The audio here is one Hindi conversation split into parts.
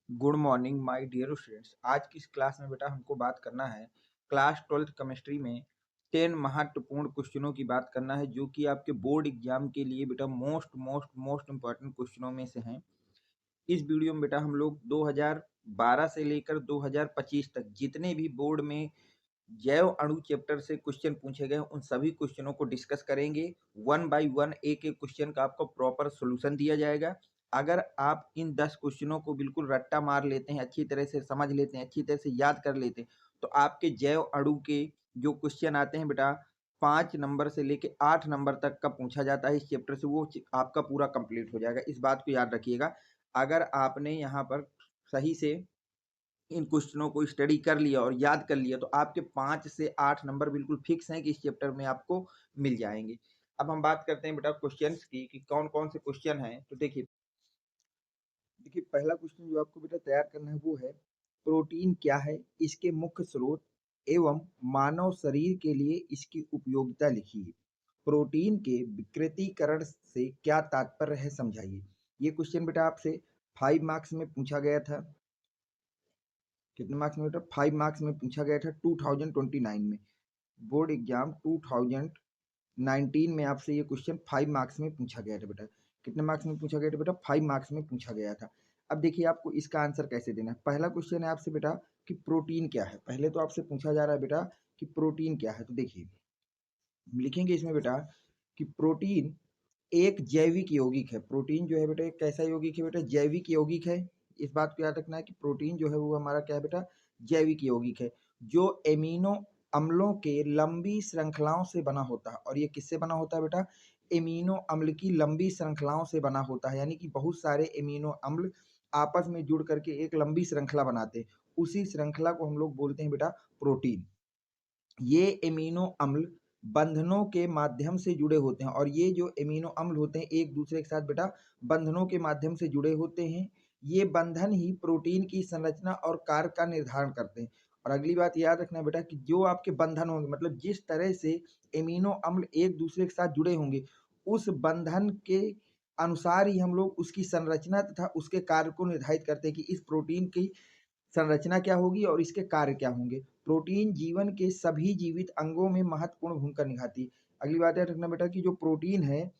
Good morning my dear students. आज की इस क्लास में बेटा हमको बात करना है क्लास 12th केमिस्ट्री में 10 महत्वपूर्ण क्वेश्चनों की बात करना है जो कि आपके बोर्ड एग्जाम के लिए बेटा मोस्ट इंपॉर्टेंट क्वेश्चनों में से हैं। इस वीडियो में बेटा हम लोग 2012 से लेकर 2025 तक जितने भी बोर्ड में जैव अणु चैप्टर से क्वेश्चन पूछे गए उन सभी क्वेश्चनों को डिस्कस करेंगे। वन बाय वन एक एक क्वेश्चन का आपको प्रॉपर सोल्यूशन दिया जाएगा। अगर आप इन 10 क्वेश्चनों को बिल्कुल रट्टा मार लेते हैं, अच्छी तरह से समझ लेते हैं, अच्छी तरह से याद कर लेते हैं, तो आपके जैव अणु के जो क्वेश्चन आते हैं बेटा 5 नंबर से लेके 8 नंबर तक का पूछा जाता है इस चैप्टर से, वो आपका पूरा कंप्लीट हो जाएगा। इस बात को याद रखिएगा। अगर आपने यहाँ पर सही से इन क्वेश्चनों को स्टडी कर लिया और याद कर लिया तो आपके 5 से 8 नंबर बिल्कुल फिक्स हैं कि इस चैप्टर में आपको मिल जाएंगे। अब हम बात करते हैं बेटा क्वेश्चंस की कि कौन कौन से क्वेश्चन हैं। तो देखिए देखिए पहला क्वेश्चन जो आपको बेटा तैयार करना है वो है प्रोटीन क्या है, इसके मुख्य स्रोत एवं मानव शरीर के लिए इसकी उपयोगिता लिखिए। प्रोटीन के विकृतीकरण से क्या तात्पर्य है समझाइए। ये क्वेश्चन बेटा आपसे 5 मार्क्स में पूछा गया था। कितने मार्क्स में बेटा? 5 मार्क्स में पूछा गया था 2029 में। बोर्ड एग्जाम 2019 में आपसे ये क्वेश्चन 5 मार्क्स में पूछा गया था बेटा। कितने मार्क्स में पूछा गया था बेटा? 5 मार्क्स में पूछा गया था। अब देखिए आपको इसका आंसर कैसे देना है। पहला क्वेश्चन है आपसे बेटा कि प्रोटीन क्या है। पहले तो आपसे पूछा जा रहा है बेटा कि प्रोटीन क्या है। तो देखिए लिखेंगे इसमें बेटा कि प्रोटीन एक जैविक यौगिक है। प्रोटीन जो है बेटा एक कैसा यौगिक है बेटा? जैविक यौगिक है। इस बात को याद रखना है कि प्रोटीन जो है वो हमारा क्या है बेटा? जैविक यौगिक है जो एमिनो अम्लों के लंबी श्रृंखलाओं से बना होता है। और ये किससे बना होता है बेटा? एमिनो अम्ल की लंबी श्रृंखलाओं से बना होता है, यानी कि बहुत सारे एमिनो अम्ल आपस में जुड़ करके एक लंबी श्रृंखला बनाते हैं। उसी श्रृंखला को हम लोग बोलते हैं बेटा प्रोटीन। ये एमिनो अम्ल बंधनों के माध्यम से जुड़े होते हैं और ये जो एमिनो अम्ल होते हैं एक दूसरे के साथ बेटा बंधनों के माध्यम से जुड़े होते हैं। ये बंधन ही प्रोटीन की संरचना और कार्य का निर्धारण करते हैं। और अगली बात याद रखना बेटा कि जो आपके बंधन होंगे, मतलब जिस तरह से एमिनो अम्ल एक दूसरे के साथ जुड़े होंगे, उस बंधन के अनुसार ही हम लोग उसकी संरचना तथा उसके कार्य को निर्धारित करते हैं कि इस प्रोटीन की संरचना क्या होगी और इसके कार्य क्या होंगे। प्रोटीन जीवन के सभी जीवित अंगों में महत्वपूर्ण भूमिका निभाती है। अगली बात याद रखना बेटा कि जो प्रोटीन है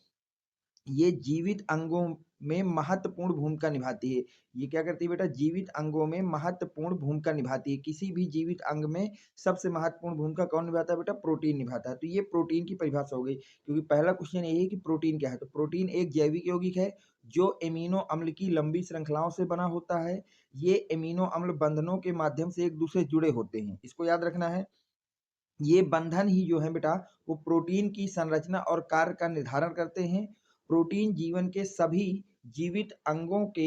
ये जीवित अंगों में महत्वपूर्ण भूमिका निभाती है। ये क्या करती है बेटा? जीवित अंगों में महत्वपूर्ण भूमिका निभाती है। किसी भी जीवित अंग में सबसे महत्वपूर्ण भूमिका कौन निभाता है बेटा? प्रोटीन निभाता है। तो ये प्रोटीन की परिभाषा हो गई, क्योंकि पहला क्वेश्चन यही है कि प्रोटीन क्या है। तो प्रोटीन एक जैविक यौगिक है जो एमिनो अम्ल की लंबी श्रृंखलाओं से बना होता है। ये एमिनो अम्ल बंधनों के माध्यम से एक दूसरे जुड़े होते हैं, इसको याद रखना है। ये बंधन ही जो है बेटा वो प्रोटीन की संरचना और कार्य का निर्धारण करते हैं। प्रोटीन जीवन के सभी जीवित अंगों के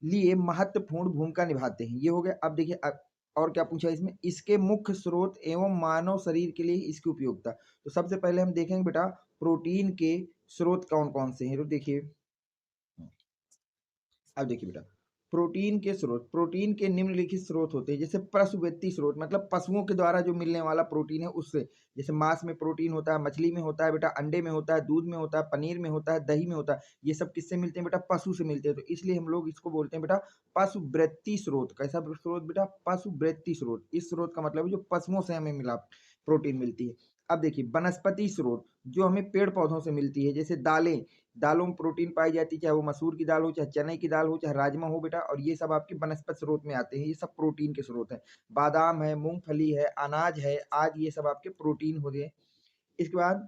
लिए महत्वपूर्ण भूमिका निभाते हैं। ये हो गया। अब देखिए और क्या पूछा इसमें? इसके मुख्य स्रोत एवं मानव शरीर के लिए इसकी उपयोगिता। तो सबसे पहले हम देखेंगे बेटा प्रोटीन के स्रोत कौन कौन से हैं। तो देखिए अब देखिए बेटा प्रोटीन के स्रोत, प्रोटीन के निम्नलिखित स्रोत होते हैं। जैसे पशुवृत्ति स्रोत, मतलब पशुओं के द्वारा जो मिलने वाला प्रोटीन है उससे। जैसे मांस में प्रोटीन होता है, मछली में होता है बेटा, अंडे में होता है, दूध में होता है, पनीर में होता है, दही में होता है। ये सब किससे मिलते हैं बेटा? पशु से मिलते हैं। तो इसलिए हम लोग इसको बोलते हैं बेटा पशुवृत्ति स्रोत। कैसा स्रोत बेटा? पशुवृत्ति स्रोत। इस स्रोत का मतलब है जो पशुओं से हमें मिला प्रोटीन मिलती है। अब देखिए वनस्पति स्रोत, जो हमें पेड़ पौधों से मिलती है। जैसे दालें, दालों में प्रोटीन पाई जाती है, चाहे वो मसूर की दाल हो, चाहे चने की दाल हो, चाहे राजमा हो बेटा, और ये सब आपके वनस्पति स्रोत में आते हैं। ये सब प्रोटीन के स्रोत हैं। बादाम है, मूंगफली है, अनाज है आदि, ये सब आपके प्रोटीन हो गए। इसके बाद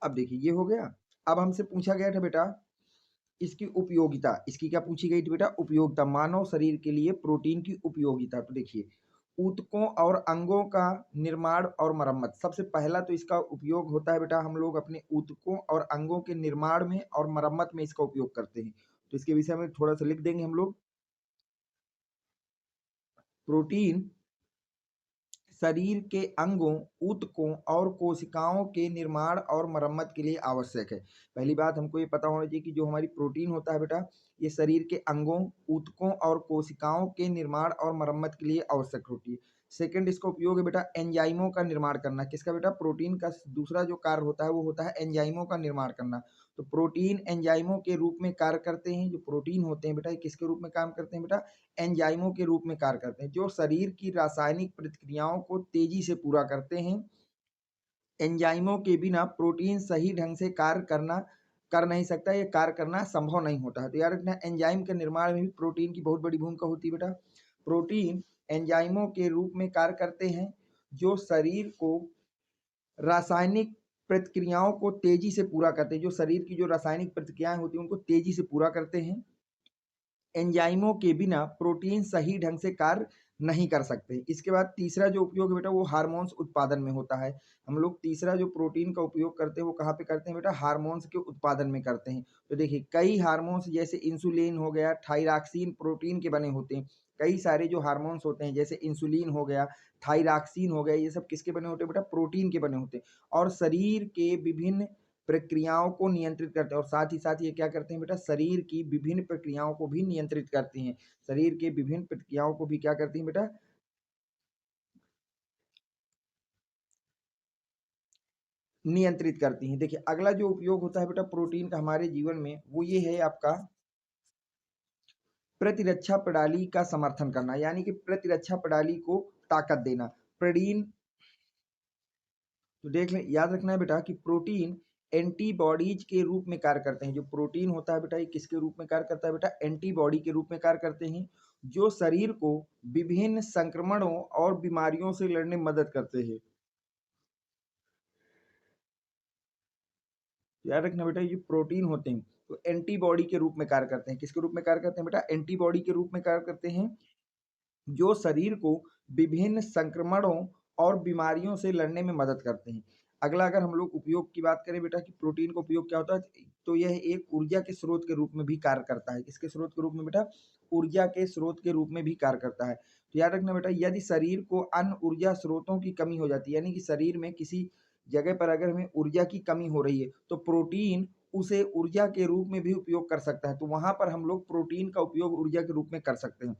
अब देखिए ये हो गया। अब हमसे पूछा गया था बेटा इसकी उपयोगिता। इसकी क्या पूछी गई थी बेटा? उपयोगिता, मानव शरीर के लिए प्रोटीन की उपयोगिता। तो देखिए ऊतकों और अंगों का निर्माण और मरम्मत। सबसे पहला तो इसका उपयोग होता है बेटा, हम लोग अपने ऊतकों और अंगों के निर्माण में और मरम्मत में इसका उपयोग करते हैं। तो इसके विषय में थोड़ा सा लिख देंगे हम लोग। प्रोटीन शरीर के अंगों, ऊतकों और कोशिकाओं के निर्माण और मरम्मत के लिए आवश्यक है। पहली बात हमको ये पता होना चाहिए कि जो हमारी प्रोटीन होता है बेटा ये शरीर के अंगों, ऊतकों और कोशिकाओं के निर्माण और मरम्मत के लिए आवश्यक होती है। सेकंड इसका उपयोग है बेटा एंजाइमों का निर्माण करना। किसका बेटा? प्रोटीन का दूसरा जो कार्य होता है वो होता है एंजाइमों का निर्माण करना। तो प्रोटीन एंजाइमों के रूप में कार्य करते हैं। जो प्रोटीन होते हैं बेटा ये किसके रूप में काम करते हैं बेटा? एंजाइमों के रूप में कार्य करते हैं, जो शरीर की रासायनिक प्रतिक्रियाओं को तेजी से पूरा करते हैं। एंजाइमों के बिना प्रोटीन सही ढंग से कर नहीं सकता, ये कार्य करना संभव नहीं होता है। तो याद रखना एंजाइम के निर्माण में भी प्रोटीन की बहुत बड़ी भूमिका होती है बेटा। प्रोटीन एंजाइमों के रूप में कार्य करते हैं, जो शरीर को रासायनिक प्रतिक्रियाओं को तेजी से पूरा करते हैं, जो शरीर की जो रासायनिक प्रतिक्रियाएं होती हैं उनको तेजी से पूरा करते हैं। एंजाइमों के बिना प्रोटीन सही ढंग से कार्य नहीं कर सकते। इसके बाद तीसरा जो उपयोग है बेटा वो हार्मोन्स उत्पादन में होता है। हम लोग तीसरा जो प्रोटीन का उपयोग करते हैं वो कहाँ पे करते हैं बेटा? हार्मोन्स के उत्पादन में करते हैं। तो देखिए कई हार्मोन्स जैसे इंसुलिन हो गया, थायरॉक्सिन प्रोटीन के बने होते हैं। कई सारे जो हार्मोन्स होते हैं जैसे इंसुलिन हो गया, थायरॉक्सिन हो गया, ये सब किसके बने होते हैं बेटा? प्रोटीन के बने होते हैं और शरीर के विभिन्न प्रक्रियाओं को नियंत्रित करते हैं। और साथ ही साथ ये क्या करते हैं बेटा? शरीर की विभिन्न प्रक्रियाओं को भी नियंत्रित करती हैं। शरीर के विभिन्न प्रक्रियाओं को भी क्या करती हैं बेटा? नियंत्रित करती हैं। देखिए अगला जो उपयोग होता है बेटा प्रोटीन का हमारे जीवन में वो ये है आपका प्रतिरक्षा प्रणाली का समर्थन करना, यानी कि प्रतिरक्षा प्रणाली को ताकत देना। प्रोटीन तो देख लें, याद रखना है बेटा कि प्रोटीन एंटीबॉडीज के रूप में कार्य करते हैं। जो प्रोटीन होता है बेटा ये किसके रूप में कार्य करता है बेटा? एंटीबॉडी के रूप में कार्य करते हैं, जो शरीर को विभिन्न संक्रमणों और बीमारियों से लड़ने में मदद करते हैं। याद रखना बेटा ये जो प्रोटीन होते हैं तो एंटीबॉडी के रूप में कार्य करते हैं। किसके रूप में कार्य करते हैं बेटा? एंटीबॉडी के रूप में कार्य करते हैं, जो शरीर को विभिन्न संक्रमणों और बीमारियों से लड़ने में मदद करते हैं। अगला अगर हम लोग उपयोग की बात करें बेटा कि प्रोटीन का उपयोग क्या होता है, तो यह एक ऊर्जा के स्रोत के रूप में भी कार्य करता है। किसके स्रोत के रूप में बेटा? ऊर्जा के स्रोत के रूप में भी कार्य करता है। तो याद रखना बेटा यदि शरीर को अन्य ऊर्जा स्रोतों की कमी हो जाती है, यानी कि शरीर में किसी जगह पर अगर हमें ऊर्जा की कमी हो रही है तो प्रोटीन उसे ऊर्जा के रूप में भी उपयोग कर सकता है। तो वहां पर हम लोग प्रोटीन का उपयोग ऊर्जा के रूप में कर सकते हैं।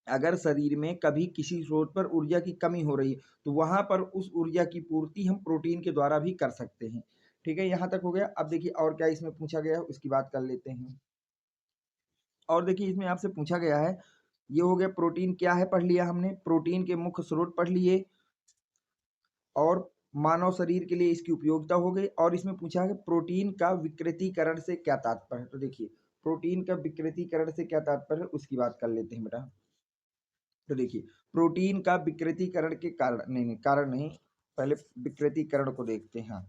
अगर शरीर में कभी किसी स्रोत पर ऊर्जा की कमी हो रही है तो वहां पर उस ऊर्जा की पूर्ति हम प्रोटीन के द्वारा भी कर सकते हैं। ठीक है, यहाँ तक हो गया। अब देखिए और क्या इसमें पूछा गया है उसकी बात कर लेते हैं। और देखिए इसमें आपसे पूछा गया है, ये हो गया प्रोटीन क्या है पढ़ लिया हमने, प्रोटीन के मुख्य स्रोत पढ़ लिए और मानव शरीर के लिए इसकी उपयोगिता हो गई। और इसमें पूछा है प्रोटीन का विकृतीकरण से क्या तात्पर्य है। तो देखिए प्रोटीन का विकृतीकरण से क्या तात्पर्य है उसकी बात कर लेते हैं बेटा। तो देखिए प्रोटीन का विकृतीकरण के कारण नहीं, कारण नहीं, पहले विकृतीकरण को देखते हैं। हाँ,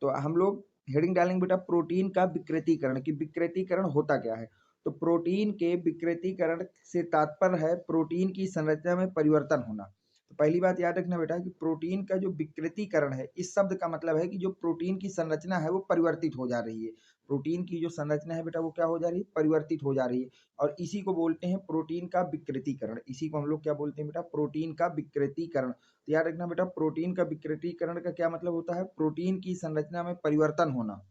तो हम लोग हेडिंग डालेंगे बेटा प्रोटीन का विकृतीकरण, कि विकृतीकरण होता क्या है। तो प्रोटीन के विकृतीकरण से तात्पर्य है प्रोटीन की संरचना में परिवर्तन होना। तो पहली बात याद रखना बेटा कि प्रोटीन का जो विकृतीकरण है, इस शब्द का मतलब है कि जो प्रोटीन की संरचना है वो परिवर्तित हो जा रही है। प्रोटीन की जो संरचना है बेटा वो क्या हो जा रही है? परिवर्तित हो जा रही है। और इसी को बोलते हैं प्रोटीन का विकृतीकरण। इसी को हम लोग क्या बोलते हैं बेटा? प्रोटीन का विकृतीकरण। तो याद रखना बेटा प्रोटीन का विकृतीकरण का क्या मतलब होता है? प्रोटीन की संरचना में परिवर्तन होना।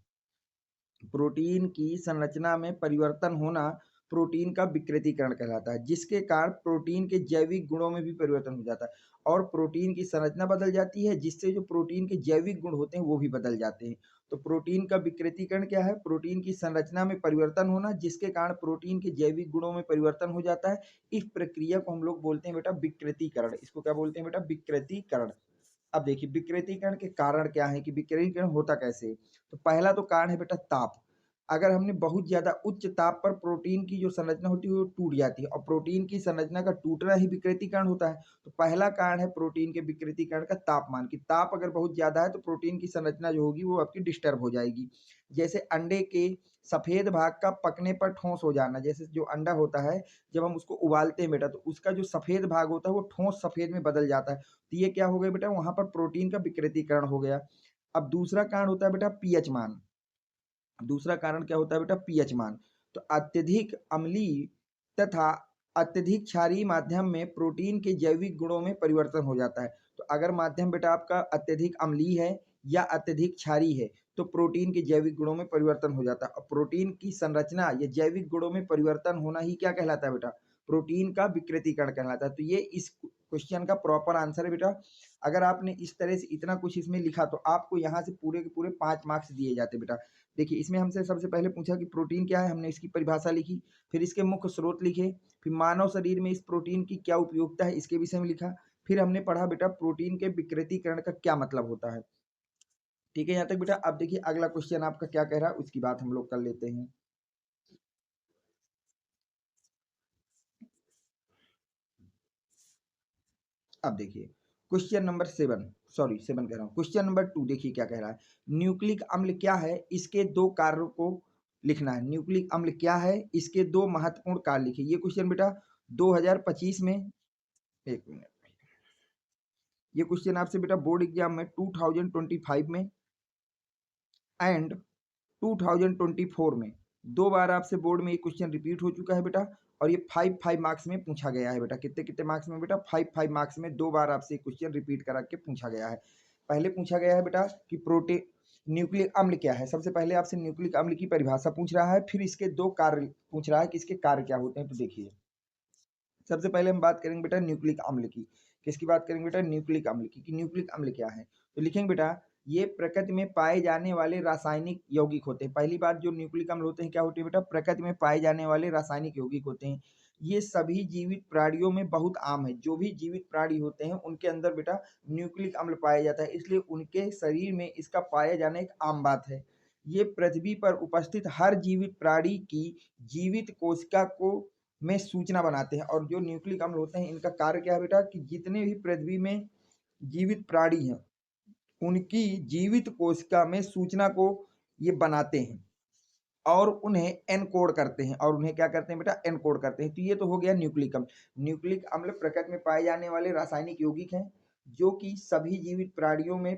प्रोटीन की संरचना में परिवर्तन होना प्रोटीन का विकृतीकरण कहलाता है, जिसके कारण प्रोटीन के जैविक गुणों में भी परिवर्तन हो जाता है और प्रोटीन की संरचना बदल जाती है, जिससे जो प्रोटीन के जैविक गुण होते हैं वो भी बदल जाते हैं। तो प्रोटीन का विकृतीकरण क्या है? प्रोटीन की संरचना में परिवर्तन होना, जिसके कारण प्रोटीन के जैविक गुणों में परिवर्तन हो जाता है। इस प्रक्रिया को हम लोग बोलते हैं बेटा विकृतीकरण। इसको क्या बोलते हैं बेटा? विकृतीकरण। अब देखिए विकृतीकरण के कारण क्या है, कि विकृतीकरण होता कैसे है? तो पहला तो कारण है बेटा ताप। अगर हमने बहुत ज्यादा उच्च ताप पर प्रोटीन की जो संरचना होती है वो टूट जाती है और प्रोटीन की संरचना का टूटना ही विकृतीकरण होता है। तो पहला कारण है प्रोटीन के विकृतीकरण का तापमान, की ताप अगर बहुत ज्यादा है तो प्रोटीन की संरचना जो होगी वो आपकी डिस्टर्ब हो जाएगी। जैसे अंडे के सफेद भाग का पकने पर ठोस हो जाना, जैसे जो अंडा होता है जब हम उसको उबालते हैं बेटा तो उसका जो सफेद भाग होता है वो ठोस सफेद में बदल जाता है। तो ये क्या हो गया बेटा? वहां पर प्रोटीन का विकृतीकरण हो गया। अब दूसरा कारण होता है बेटा पीएच मान। दूसरा कारण क्या होता है बेटा? पीएच मान। तो अत्यधिक अम्लीय तथा अत्यधिक क्षारीय माध्यम में प्रोटीन के जैविक गुणों में परिवर्तन हो जाता है। तो अगर माध्यम बेटा आपका अत्यधिक अम्लीय है या अत्यधिक क्षारीय है तो प्रोटीन के जैविक गुणों में परिवर्तन हो जाता है। और प्रोटीन की संरचना या जैविक गुणों में परिवर्तन होना ही क्या कहलाता है बेटा? प्रोटीन का विकृतीकरण कहलाता है। तो ये इस क्वेश्चन का प्रॉपर आंसर है बेटा। अगर आपने इस तरह से इतना कुछ इसमें लिखा तो आपको यहाँ से पूरे के पूरे 5 मार्क्स दिए जाते बेटा। देखिए इसमें हमसे सबसे पहले पूछा कि प्रोटीन क्या है, हमने इसकी परिभाषा लिखी, फिर इसके मुख्य स्रोत लिखे, फिर मानव शरीर में इस प्रोटीन की क्या उपयोगिता है इसके विषय में लिखा, फिर हमने पढ़ा बेटा प्रोटीन के विकृतीकरण का क्या मतलब होता है। ठीक है यहाँ तक बेटा। अब देखिए अगला क्वेश्चन आपका क्या कह रहा है उसकी बात हम लोग कर लेते हैं। अब देखिए क्वेश्चन नंबर 7 कह रहा हूँ, क्वेश्चन नंबर 2 देखिए क्या कह रहा है। न्यूक्लिक अम्ल क्या है, इसके दो कार्यों को लिखना है। न्यूक्लिक अम्ल क्या है, इसके दो महत्वपूर्ण कार्य लिखिए। ये क्वेश्चन बेटा 2025 में, एक मिनट, ये क्वेश्चन आपसे बेटा बोर्ड एग्जाम में 2025 में एंड 2024 में दो बार आपसे बोर्ड में ये क्वेश्चन रिपीट हो चुका है बेटा, और ये 5 मार्क्स में पूछा गया है बेटा। कितने कितने मार्क्स में बेटा, 5 मार्क्स में दो बार आपसे क्वेश्चन रिपीट करा के पूछा गया है। पहले पूछा गया है बेटा कि प्रोटीन न्यूक्लिक अम्ल क्या है, सबसे पहले आपसे न्यूक्लिक अम्ल की परिभाषा पूछ रहा है, फिर इसके दो कार्य पूछ रहा है कि इसके कार्य क्या होते हैं। तो देखिए सबसे पहले हम बात करेंगे बेटा न्यूक्लिक अम्ल की। किसकी बात करेंगे बेटा, न्यूक्लिक अम्ल की, कि न्यूक्लिक अम्ल क्या है। तो लिखेंगे बेटा ये प्रकृति में पाए जाने वाले रासायनिक यौगिक होते हैं। पहली बात जो न्यूक्लिक अम्ल होते हैं क्या होते हैं बेटा, प्रकृति में पाए जाने वाले रासायनिक यौगिक होते हैं। ये सभी जीवित प्राणियों में बहुत आम है, जो भी जीवित प्राणी होते हैं उनके अंदर बेटा न्यूक्लिक अम्ल पाया जाता है, इसलिए उनके शरीर में इसका पाया जाना एक आम बात है। ये पृथ्वी पर उपस्थित हर जीवित प्राणी की जीवित कोशिका को में सूचना बनाते हैं। और जो न्यूक्लिक अम्ल होते हैं इनका कार्य क्या है बेटा, कि जितने भी पृथ्वी में जीवित प्राणी हैं उनकी जीवित कोशिका में सूचना को ये बनाते हैं और उन्हें एनकोड करते हैं, और उन्हें क्या करते हैं बेटा, एनकोड करते हैं। तो ये तो हो गया न्यूक्लिक अम्ल। न्यूक्लिक अम्ल प्रकृति में पाए जाने वाले रासायनिक यौगिक हैं जो कि सभी जीवित प्राणियों में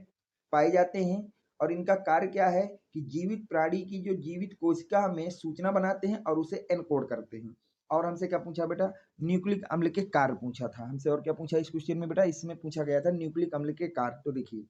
पाए जाते हैं, और इनका कार्य क्या है कि जीवित प्राणी की जो जीवित कोशिका में सूचना बनाते हैं और उसे एनकोड करते हैं। और हमसे क्या पूछा बेटा, न्यूक्लिक अम्ल के कार्य पूछा था हमसे। और क्या पूछा इस क्वेश्चन में बेटा, इसमें पूछा गया था न्यूक्लिक अम्ल के कार्य। तो देखिए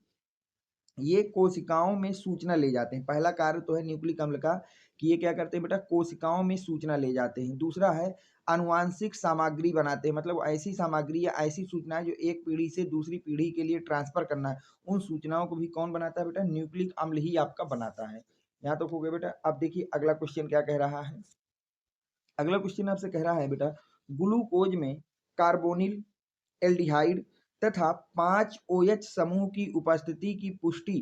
ये कोशिकाओं में सूचना ले जाते हैं। पहला कार्य तो है न्यूक्लिक अम्ल का कि ये क्या करते हैं बेटा, कोशिकाओं में सूचना ले जाते हैं। दूसरा है आनुवांशिक सामग्री बनाते हैं, मतलब ऐसी सामग्री या ऐसी सूचनाएं जो एक पीढ़ी से दूसरी पीढ़ी के लिए ट्रांसफर करना है, उन सूचनाओं को भी कौन बनाता है बेटा, न्यूक्लिक अम्ल ही आपका बनाता है। यहाँ तक हो गया बेटा। अब देखिए अगला क्वेश्चन क्या कह रहा है। अगला क्वेश्चन आपसे कह रहा है बेटा ग्लूकोज में कार्बोनिल, एल्डिहाइड तथा 5 OH समूह की उपस्थिति की पुष्टि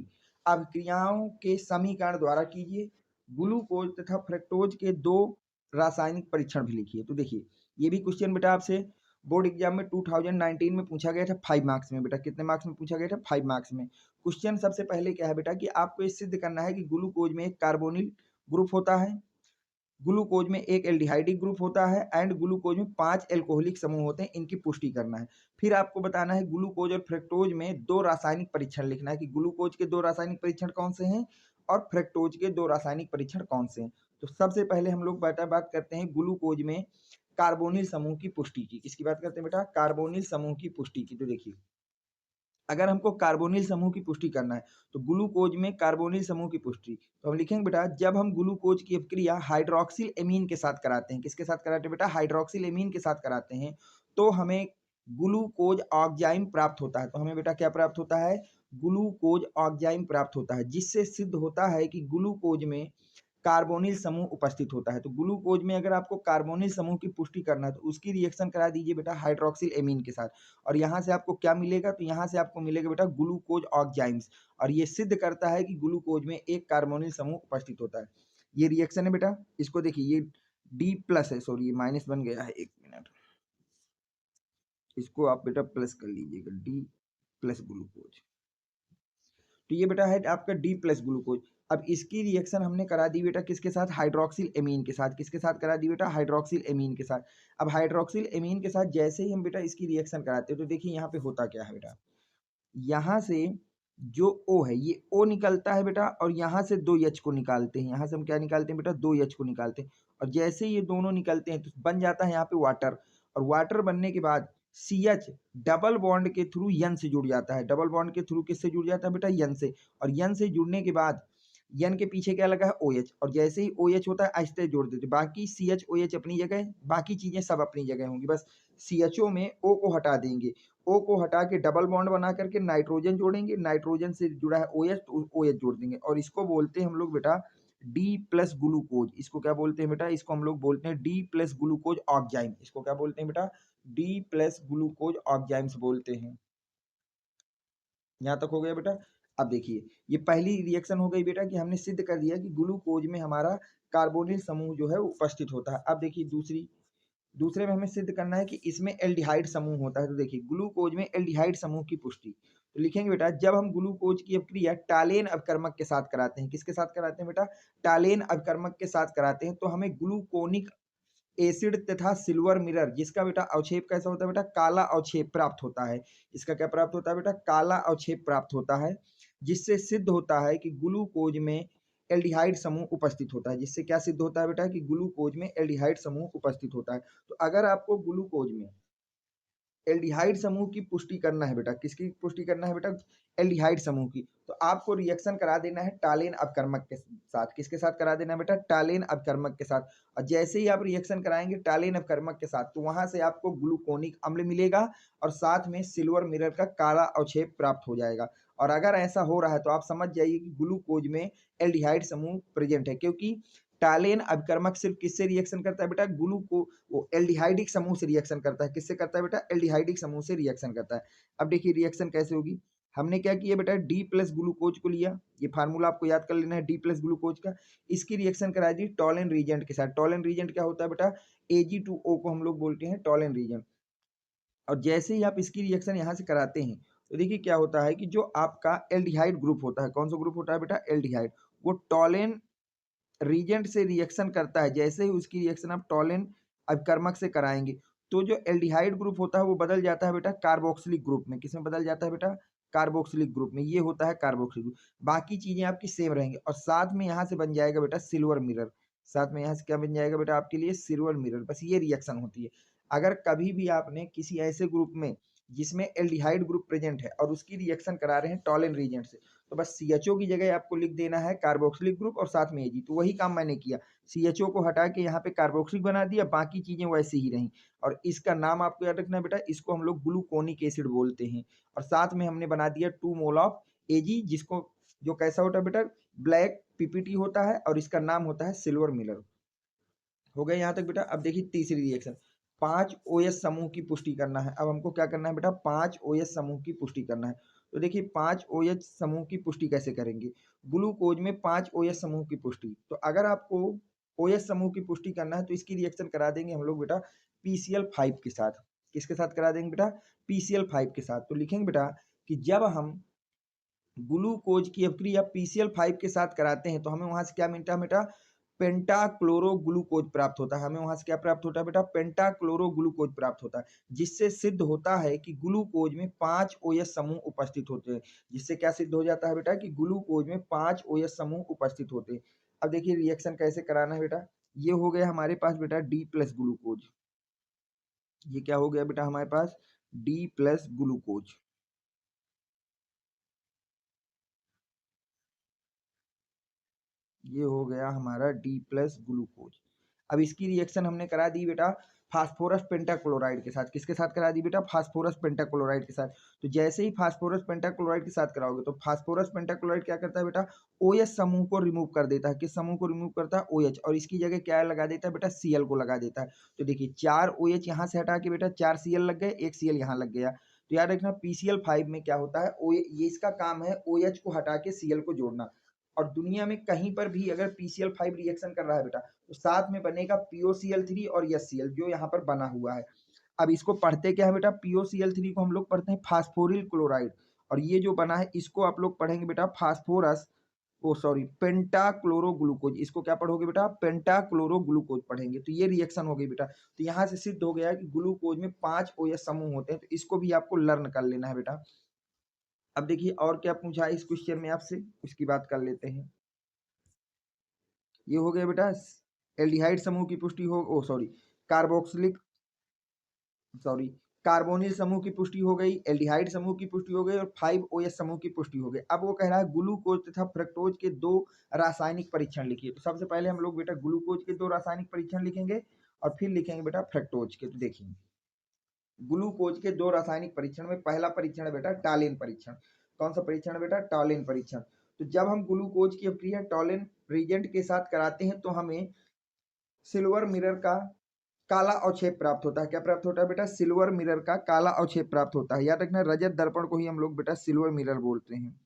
अभिक्रियाओं के समीकरण द्वारा कीजिए। ग्लूकोज तथा फ्रक्टोज के दो रासायनिक परीक्षण भी लिखिए। तो देखिए ये भी क्वेश्चन बेटा आपसे बोर्ड एग्जाम में 2019 में पूछा गया था 5 मार्क्स में बेटा। कितने मार्क्स में पूछा गया था, 5 मार्क्स में। क्वेश्चन सबसे पहले क्या है बेटा कि आपको ये सिद्ध करना है कि ग्लूकोज में एक कार्बोनिल ग्रुप होता है, ग्लूकोज में एक एल्डिहाइडिक ग्रुप होता है एंड ग्लूकोज में 5 एल्कोहलिक समूह होते हैं, इनकी पुष्टि करना है। फिर आपको बताना है ग्लूकोज और फ्रक्टोज में दो रासायनिक परीक्षण लिखना है कि ग्लूकोज के दो रासायनिक परीक्षण कौन से हैं और फ्रक्टोज के दो रासायनिक परीक्षण कौन से हैं। तो सबसे पहले हम लोग बात करते हैं ग्लूकोज में कार्बोनिल समूह की पुष्टि की। किसकी बात करते हैं बेटा, कार्बोनिल समूह की पुष्टि की। तो देखिए अगर हमको कार्बोनिल समूह की पुष्टि करना है तो ग्लूकोज में कार्बोनिल समूह की पुष्टि तो हम लिखेंगे बेटा जब हम ग्लूकोज की अभिक्रिया हाइड्रोक्सिल एमीन के साथ कराते हैं। किसके साथ कराते हैं बेटा, हाइड्रोक्सिल एमीन के साथ कराते हैं, तो हमें ग्लूकोज ऑक्जाइम प्राप्त होता है। तो हमें बेटा क्या प्राप्त होता है, ग्लूकोज ऑक्जाइम प्राप्त होता है, जिससे सिद्ध होता है कि ग्लूकोज में कार्बोनिल समूह उपस्थित होता है। तो ग्लूकोज में अगर आपको कार्बोनिल समूह की पुष्टि करना है तो उसकी रिएक्शन करा दीजिए बेटा हाइड्रोक्सिल एमीन के साथ, और यहाँ से आपको क्या मिलेगा, तो यहाँ से आपको मिलेगा बेटा ग्लूकोज ऑक्जाइम्स, और ये सिद्ध करता है कि ग्लूकोज में एक कार्बोनिल समूह उपस्थित होता है। ये रिएक्शन है बेटा, इसको देखिए ये D प्लस है, सॉरी ये माइनस बन गया है, एक मिनट, इसको आप बेटा प्लस कर लीजिएगा, D प्लस ग्लूकोज। तो ये बेटा है आपका D प्लस ग्लूकोज। अब इसकी रिएक्शन हमने करा दी बेटा किसके साथ, हाइड्रोक्सिल एमीन के साथ। किसके साथ करा दी बेटा, हाइड्रोक्सिल एमीन के साथ। अब हाइड्रोक्सिल एमीन के साथ जैसे ही हम बेटा इसकी रिएक्शन कराते हैं तो देखिए यहाँ पे होता क्या है बेटा, यहाँ से जो O है ये O निकलता है बेटा, और यहाँ से 2 H को निकालते हैं। यहाँ से हम क्या निकालते हैं बेटा, 2 H को निकालते हैं, और जैसे ये दोनों निकलते हैं तो बन जाता है यहाँ पे वाटर, और वाटर बनने के बाद CH डबल बॉन्ड के थ्रू N से जुड़ जाता है। डबल बॉन्ड के थ्रू किससे जुड़ जाता है बेटा, N से, और N से जुड़ने के बाद N के पीछे क्या लगा है, OH, और जैसे ही OH होता है ऐसे जोड़ देते, बाकी CH OH अपनी जगह, बाकी चीजें सब अपनी जगह होंगी, बस CHO में O को हटा देंगे, O को हटा के डबल बॉन्ड बना करके नाइट्रोजन जोड़ेंगे, नाइट्रोजन से जुड़ा है OH तो OH जोड़ देंगे, और इसको बोलते हैं हम लोग बेटा डी प्लस ग्लूकोज, इसको क्या बोलते हैं बेटा, इसको हम लोग बोलते हैं डी प्लस ग्लूकोज ऑक्जाइम, इसको क्या बोलते हैं बेटा, डी प्लस ग्लूकोज ऑक्जाइम्स बोलते हैं। यहाँ तक हो गया बेटा। अब देखिए ये पहली रिएक्शन हो गई बेटा कि हमने सिद्ध कर दिया कि ग्लूकोज में हमारा कार्बोनिल समूह जो है उपस्थित होता है। अब देखिए दूसरे में हमें सिद्ध करना है कि इसमें एल्डिहाइड समूह होता है। तो देखिए ग्लूकोज में एल्डिहाइड समूह की पुष्टि, तो लिखेंगे बेटा जब हम ग्लूकोज की अभिक्रिया टालेन अवकर्मक के साथ कराते हैं, किसके साथ कराते हैं बेटा, टालेन अवकर्मक के साथ कराते हैं, तो हमें ग्लूकोनिक एसिड तथा सिल्वर मिरर, जिसका बेटा अवक्षेप कैसा होता है बेटा, काला अवक्षेप प्राप्त होता है। इसका क्या प्राप्त होता है बेटा, काला अवक्षेप प्राप्त होता है, जिससे सिद्ध होता है कि ग्लूकोज में एल्डिहाइड समूह उपस्थित होता है। जिससे क्या सिद्ध होता है बेटा कि ग्लूकोज में एल्डिहाइड समूह उपस्थित होता है। तो अगर आपको ग्लूकोज में एल्डिहाइड समूह की पुष्टि करना है बेटा, किसकी पुष्टि करना है बेटा, एल्डिहाइड समूह की, तो आपको रिएक्शन करा देना है टालेन अपकर्मक के साथ। किसके साथ करा देना है बेटा, टालेन अपकर्मक के साथ। और जैसे ही आप रिएक्शन कराएंगे टालेन अपकर्मक के साथ, तो वहां से आपको ग्लूकोनिक अम्ल मिलेगा और साथ में सिल्वर मिरर का काला अवक्षेप प्राप्त हो जाएगा। और अगर ऐसा हो रहा है तो आप समझ जाइए कि ग्लूकोज में एल्डिहाइड समूह प्रेजेंट है, क्योंकि टालेन अभिकर्मक सिर्फ किससे रिएक्शन करता है बेटा, ग्लूको वो एल्डिहाइडिक समूह से रिएक्शन करता है। किससे करता है बेटा, एल्डिहाइडिक समूह से रिएक्शन करता है। अब देखिए रिएक्शन कैसे होगी, हमने क्या किया बेटा, डी प्लस ग्लूकोज को लिया, ये फार्मूला आपको याद कर लेना है डी प्लस ग्लूकोज का। इसकी रिएक्शन करा दी टॉलेन रीजेंट के साथ। टॉलेन रीजेंट क्या होता है बेटा, Ag2O को हम लोग बोलते हैं टॉलेन रीजेंट। और जैसे ही आप इसकी रिएक्शन यहाँ से कराते हैं, तो देखिए क्या होता है कि जो आपका एल्डिहाइड ग्रुप होता है, कौन सा ग्रुप होता है बेटा, एल्डिहाइड, वो टॉलेन रीजेंट से रिएक्शन करता है। जैसे ही उसकी रिएक्शन आप टॉलेन अभिकर्मक से कराएंगे, तो जो एल्डिहाइड ग्रुप होता है वो बदल जाता है बेटा कार्बोक्सिलिक ग्रुप में। किसमें बदल जाता है बेटा, कार्बोक्सिलिक ग्रुप में। ये होता है कार्बोक्सिलिक ग्रुप। बाकी चीजें आपकी सेम रहेंगी और साथ में यहाँ से बन जाएगा बेटा सिल्वर मिरर। साथ में यहाँ से क्या बन जाएगा बेटा आपके लिए, सिल्वर मिरर। बस ये रिएक्शन होती है। अगर कभी भी आपने किसी ऐसे ग्रुप में जिसमें एल्डिहाइड ग्रुप प्रेजेंट है और उसकी रिएक्शन करा रहे हैं टॉलेन रीजेंट से, तो बस CHO की जगह आपको लिख देना है कार्बोक्सिलिक ग्रुप और साथ में Ag। तो वही काम मैंने किया, CHO को हटा के यहाँ पे कार्बोक्सिलिक बना दिया, बाकी चीजें वैसे ही रहीं। और इसका नाम आपको याद रखना है बेटा, इसको हम लोग ग्लूकोनिक एसिड बोलते हैं। और साथ में हमने बना दिया 2 मोल ऑफ Ag, जिसको जो कैसा होता है बेटा, ब्लैक पीपीटी होता है और इसका नाम होता है सिल्वर मिलर। हो गया यहाँ तक बेटा। अब देखिए तीसरी रिएक्शन, 5 OH समूह की पुष्टि करना है। अब हमको क्या करना है बेटा, 5 OH समूह की पुष्टि करना है। तो देखिए 5 OH समूह की पुष्टि कैसे करेंगे, ग्लूकोज में 5 OH समूह की पुष्टि। तो अगर आपको OH समूह की पुष्टि करना है तो इसकी रिएक्शन करा देंगे हम लोग बेटा PCl5 के साथ। किसके साथ करा देंगे बेटा, PCl5 के साथ। तो लिखेंगे बेटा कि जब हम ग्लूकोज की अभिक्रिया PCl5 के साथ कराते हैं तो हमें वहां से क्या मिलता है बेटा, पेंटाक्लोरोग्लूकोज प्राप्त होता है। हमें वहां से क्या प्राप्त होता है बेटा, पेंटाक्लोरोग्लूकोज प्राप्त होता है, जिससे सिद्ध होता है कि ग्लूकोज में 5 OH समूह उपस्थित होते हैं। जिससे क्या सिद्ध हो जाता है बेटा कि ग्लूकोज में 5 OH समूह उपस्थित होते हैं। अब देखिए रिएक्शन कैसे कराना है बेटा, ये हो गया हमारे पास बेटा डी प्लस ग्लूकोज। ये क्या हो गया बेटा हमारे पास, डी प्लस ग्लूकोज। ये हो गया हमारा डी प्लस ग्लूकोज। अब इसकी रिएक्शन हमने करा दी बेटा फास्फोरस पेंटाक्लोराइड के साथ। किसके साथ करा दी बेटा, फास्फोरस पेंटाक्लोराइड के साथ। तो जैसे ही फास्फोरस पेंटाक्लोराइड के साथ कराओगे तो फास्फोरस पेंटाक्लोराइड क्या करता है बेटा, OH समूह को रिमूव कर देता है। किस समूह को रिमूव करता है, OH, और इसकी जगह क्या लगा देता है बेटा, Cl को लगा देता है। तो देखिए 4 OH यहाँ से हटा के बेटा 4 Cl लग गए, 1 Cl यहाँ लग गया। तो याद रखना PCl5 में क्या होता है, ये इसका काम है OH को हटा के Cl को जोड़ना। और दुनिया में कहीं पर भी अगर PCl5 रिएक्शन कर रहा है बेटा, तो साथ में बनेगा POCl3 और HCl, जो यहाँ पर बना हुआ है। अब इसको पढ़ते क्या है बेटा, POCl3 को हम लोग पढ़ते हैं फास्फोरिल क्लोराइड, और ये जो बना है इसको आप लोग पढ़ेंगे बेटा फास्फोरस, ओ सॉरी, पेंटाक्लोरोग्लूकोज। इसको क्या पढ़ोगे बेटा, पेंटाक्लोरोग्लूकोज पढ़ेंगे। तो ये रिएक्शन हो गई बेटा। तो यहाँ से सिद्ध हो गया कि ग्लूकोज में 5 OH समूह होते हैं। तो इसको भी आपको लर्न कर लेना है बेटा। अब देखिए और क्या पूछा है इस क्वेश्चन में आपसे, उसकी बात कर लेते हैं। ये हो गया बेटा एल्डिहाइड समूह की पुष्टि हो, ओ सॉरी, कार्बोक्सिलिक सॉरी कार्बोनिल समूह की पुष्टि हो गई, एल्डिहाइड समूह की पुष्टि हो गई और 5 OH समूह की पुष्टि हो गई। अब वो कह रहा है ग्लूकोज तथा फ्रक्टोज के 2 रासायनिक परीक्षण लिखिए। तो सबसे पहले हम लोग बेटा ग्लूकोज के 2 रासायनिक परीक्षण लिखेंगे और फिर लिखेंगे बेटा फ्रक्टोज के। तो देखिए ग्लूकोज के 2 रासायनिक परीक्षण में पहला परीक्षण है बेटा टालिन परीक्षण। कौन सा परीक्षण है बेटा, टालिन परीक्षण। तो जब हम ग्लूकोज की अपक्रिया टॉलिन रिएजेंट के साथ कराते हैं तो हमें सिल्वर मिरर का काला अवक्षेप प्राप्त होता है। क्या प्राप्त होता है बेटा? सिल्वर मिरर का काला अवक्षेप प्राप्त होता है। याद रखना, रजत दर्पण को ही हम लोग बेटा सिल्वर मिरर बोलते हैं।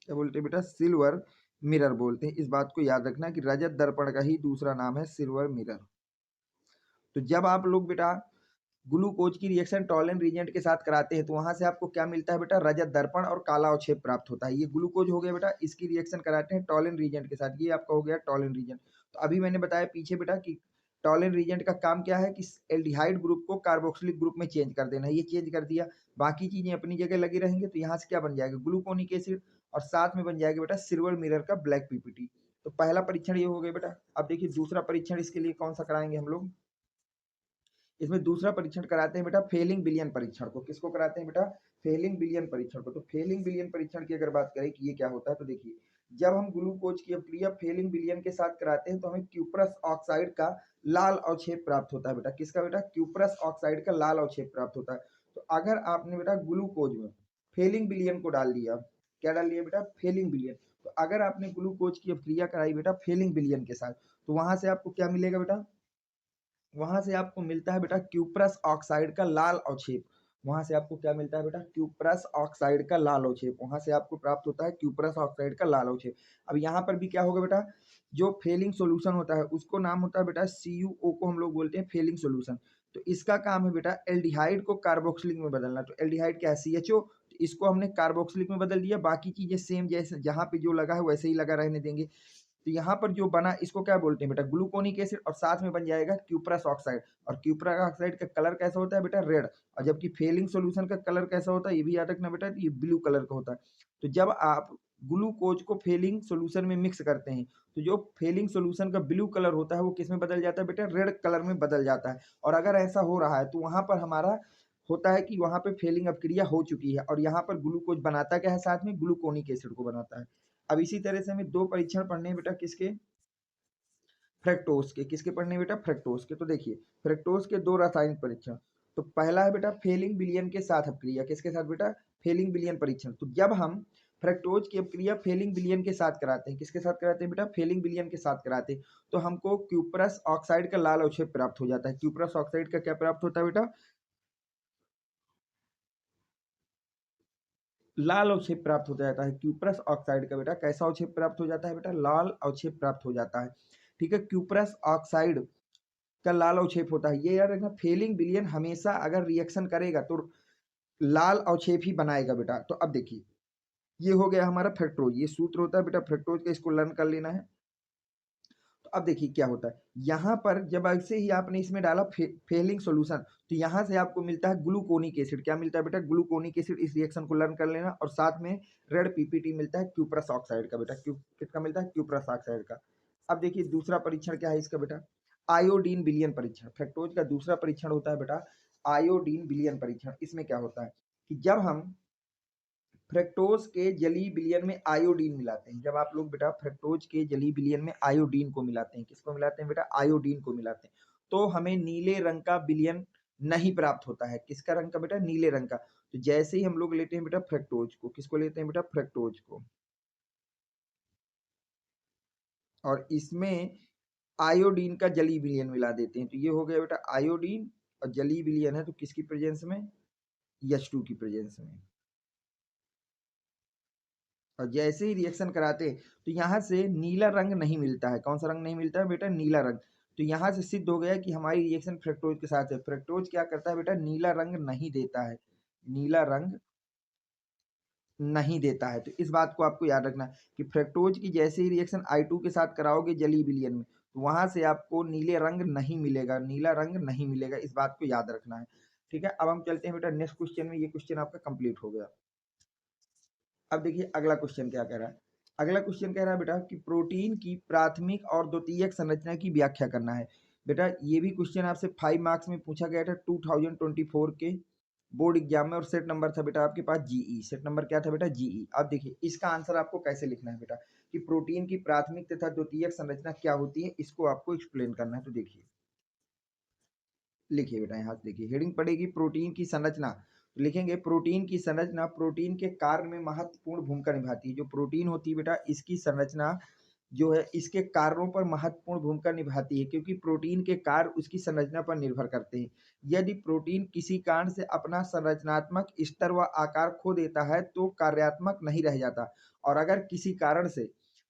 क्या बोलते हैं बेटा? सिल्वर मिरर बोलते हैं। इस बात को याद रखना कि रजत दर्पण का ही दूसरा नाम है सिल्वर मिरर। तो जब आप लोग बेटा ग्लूकोज की रिएक्शन टॉलिन रिएजेंट के साथ कराते हैं तो वहां से आपको क्या मिलता है बेटा? रजत दर्पण और काला अवक्षेप प्राप्त होता है। ये ग्लूकोज हो गया बेटा, इसकी रिएक्शन कराते हैं टॉलिन रिएजेंट के साथ, ये आपका हो गया टॉलिन रिएजेंट। तो अभी मैंने बताया पीछे बेटा कि टॉलिन रिएजेंट का काम क्या है कि एल्डिहाइड ग्रुप को कार्बोक्सिलिक ग्रुप में चेंज कर देना है। ये चेंज कर दिया, बाकी चीजें अपनी जगह लगी रहेंगे, तो यहाँ से क्या बन जाएगा? ग्लूकोनिक एसिड, और साथ में बन जाएगा बेटा सिल्वर मिरर का ब्लैक पीपीटी। तो पहला परीक्षण ये हो गया बेटा। अब देखिए दूसरा परीक्षण इसके लिए कौन सा कराएंगे हम लोग। इसमें दूसरा परीक्षण कराते हैं बेटा फेलिंग विलियन परीक्षण को। किसको कराते हैं बेटा? फेलिंग विलियन परीक्षण को। तो फेलिंग विलियन परीक्षण की अगर बात करें कि ये क्या होता है, तो देखिए जब हम ग्लूकोज की अपक्रिया फेलिंग विलियन के साथ कराते हैं तो हमें क्यूप्रस ऑक्साइड का लाल अवक्षेप प्राप्त होता है बेटा। किसका बेटा? क्यूप्रस ऑक्साइड का लाल अवक्षेप प्राप्त होता है। तो अगर आपने बेटा ग्लूकोज में फेलिंग विलियन को डाल दिया, क्या डाल दिया बेटा? फेलिंग विलियन। तो अगर आपने ग्लूकोज की अपक्रिया कराई बेटा फेलिंग विलियन के साथ, तो वहां से आपको क्या मिलेगा बेटा? वहां से आपको मिलता है बेटा क्यूप्रस ऑक्साइड का लाल अवक्षेप। वहां से आपको क्या मिलता है बेटा? क्यूप्रस ऑक्साइड का लाल अवक्षेप। वहां से आपको प्राप्त होता है क्यूप्रस ऑक्साइड का लाल अवक्षेप। अब यहाँ पर भी क्या होगा बेटा? जो फेलिंग सोल्यूशन होता है उसको नाम होता है बेटा CuO, को हम लोग बोलते हैं फेलिंग सोल्यूशन। तो इसका काम है बेटा एल्डिहाइड को कार्बोक्सिलिक में बदलना। तो एल्डिहाइड क्या है? CHO, तो इसको हमने कार्बोक्सिलिक में बदल दिया। बाकी चीजें सेम, जैसे जहां पे जो लगा है वैसे ही लगा रहने देंगे। तो यहाँ पर जो बना इसको क्या बोलते हैं बेटा? ग्लूकोनिक एसिड, और साथ में बन जाएगा क्यूप्रस ऑक्साइड। और क्यूप्रस ऑक्साइड का कलर कैसा होता है बेटा? रेड। और जबकि फेलिंग सॉल्यूशन का कलर कैसा होता है ये भी याद रखना बेटा, ये ब्लू कलर का होता है। तो जब आप ग्लूकोज को फेलिंग सॉल्यूशन में मिक्स करते हैं तो जो फेलिंग सॉल्यूशन का ब्लू कलर होता है वो किस में बदल जाता है बेटा? रेड कलर में बदल जाता है। और अगर ऐसा हो रहा है तो वहां पर हमारा होता है कि वहां पे फेलिंग अपक्रिया हो चुकी है, और यहाँ पर ग्लूकोज बनाता क्या है? साथ में ग्लूकोनिक एसिड को बनाता है। अब इसी तरह से हमें दो परीक्षण पढ़ने हैं बेटा, किसके? फ्रक्टोज के। किसके पढ़ने बेटा? फ्रक्टोज के। तो देखिए फ्रक्टोज के दो रासायनिक परीक्षण। तो पहला है बेटा फेलिंग विलियन के साथ अपक्रिया। किसके साथ बेटा? फेलिंग विलियन परीक्षण। तो जब हम फ्रक्टोज की अपक्रिया फेलिंग विलियन के साथ कराते हैं, किसके साथ कराते हैं बेटा? फेलिंग विलियन के साथ कराते हैं, तो हमको क्यूप्रस ऑक्साइड का लाल अवक्षेप प्राप्त हो जाता है। क्यूप्रस ऑक्साइड का क्या प्राप्त होता है बेटा? लाल अवक्षेप प्राप्त हो जाता है। क्यूप्रस ऑक्साइड का बेटा कैसा अवक्षेप प्राप्त हो जाता है बेटा? लाल अवक्षेप प्राप्त हो जाता है। ठीक है, क्यूप्रस ऑक्साइड का लाल अवक्षेप होता है। ये याद रखना, फेलिंग विलियन हमेशा अगर रिएक्शन करेगा तो लाल अवक्षेप ही बनाएगा बेटा। तो अब देखिए ये हो गया हमारा फ्रक्टोज, ये सूत्र होता है बेटा फ्रक्टोज का, इसको लर्न कर लेना है। तो अब देखिए क्या होता है, यहाँ पर जब ऐसे ही आपने इसमें डाला फेलिंग सॉल्यूशन, तो यहाँ से आपको मिलता है ग्लूकोनिक एसिड। क्या मिलता है बेटा? Gluconic acid. इस रिएक्शन को लर्न कर लेना। और साथ में रेड पीपीटी मिलता है क्यूप्रस ऑक्साइड का बेटा। किसका मिलता है? क्यूप्रस ऑक्साइड का। अब देखिए दूसरा परीक्षण क्या है इसका बेटा? आयोडीन विलियन परीक्षण। फ्रक्टोज का दूसरा परीक्षण होता है बेटा आयोडीन विलियन परीक्षण। इसमें क्या होता है कि जब हम फ्रक्टोज के जलीय विलयन में आयोडीन मिलाते हैं, जब आप लोग बेटा फ्रक्टोज के जलीय विलयन में आयोडीन को मिलाते हैं, किसको मिलाते हैं बेटा? आयोडीन को मिलाते हैं, तो हमें नीले रंग का विलयन नहीं प्राप्त होता है। किसका रंग का बेटा? नीले रंग का। तो जैसे ही हम लोग लेते हैं बेटा फ्रक्टोज को, किसको लेते हैं बेटा? फ्रक्टोज को, और इसमें आयोडीन का जलीय विलयन मिला देते हैं, तो ये हो गया बेटा आयोडीन। और जलीय विलयन है तो किसकी प्रेजेंस में? H2 की प्रेजेंस में। और जैसे ही रिएक्शन कराते हैं तो यहाँ से नीला रंग नहीं मिलता है। कौन सा रंग नहीं मिलता है बेटा? नीला रंग। तो यहाँ से सिद्ध हो गया कि हमारी रिएक्शन फ्रक्टोज के साथ है। फ्रक्टोज क्या करता है बेटा? नीला रंग नहीं देता है, नीला रंग नहीं देता है। तो इस बात को आपको याद रखना कि फ्रक्टोज की जैसे ही रिएक्शन I2 के साथ कराओगे जलीय विलयन में, तो वहां से आपको नीले रंग नहीं मिलेगा, नीला रंग नहीं मिलेगा। इस बात को याद रखना है। ठीक है, अब हम चलते हैं बेटा नेक्स्ट क्वेश्चन में। ये क्वेश्चन आपका कंप्लीट हो गया। अब देखिए अगला क्वेश्चन क्या कह रहा है। अगला क्वेश्चन कह रहा है बेटा कि प्रोटीन की प्राथमिक और द्वितीयक संरचना की व्याख्या करना है। बेटा ये भी क्वेश्चन आपसे 5 मार्क्स में पूछा गया था 2024 के बोर्ड एग्जाम में, और सेट नंबर था बेटा आपके पास GE। सेट नंबर क्या था बेटा? GE। अब देखिए इसका आंसर आपको कैसे लिखना है बेटा कि प्रोटीन की प्राथमिक तथा द्वितीयक संरचना क्या होती है, इसको आपको एक्सप्लेन करना है। तो देखिए लिखिए बेटा, यहाँ से देखिए हेडिंग पड़ेगी प्रोटीन की संरचना। तो लिखेंगे प्रोटीन की संरचना प्रोटीन के कार्य में महत्वपूर्ण भूमिका निभाती है। जो प्रोटीन होती है बेटा, इसकी संरचना जो है इसके कार्यों पर महत्वपूर्ण भूमिका निभाती है, क्योंकि प्रोटीन के कार्य उसकी संरचना पर निर्भर करते हैं। यदि प्रोटीन किसी कारण से अपना संरचनात्मक स्तर व आकार खो देता है तो कार्यात्मक नहीं रह जाता, और अगर किसी कारण से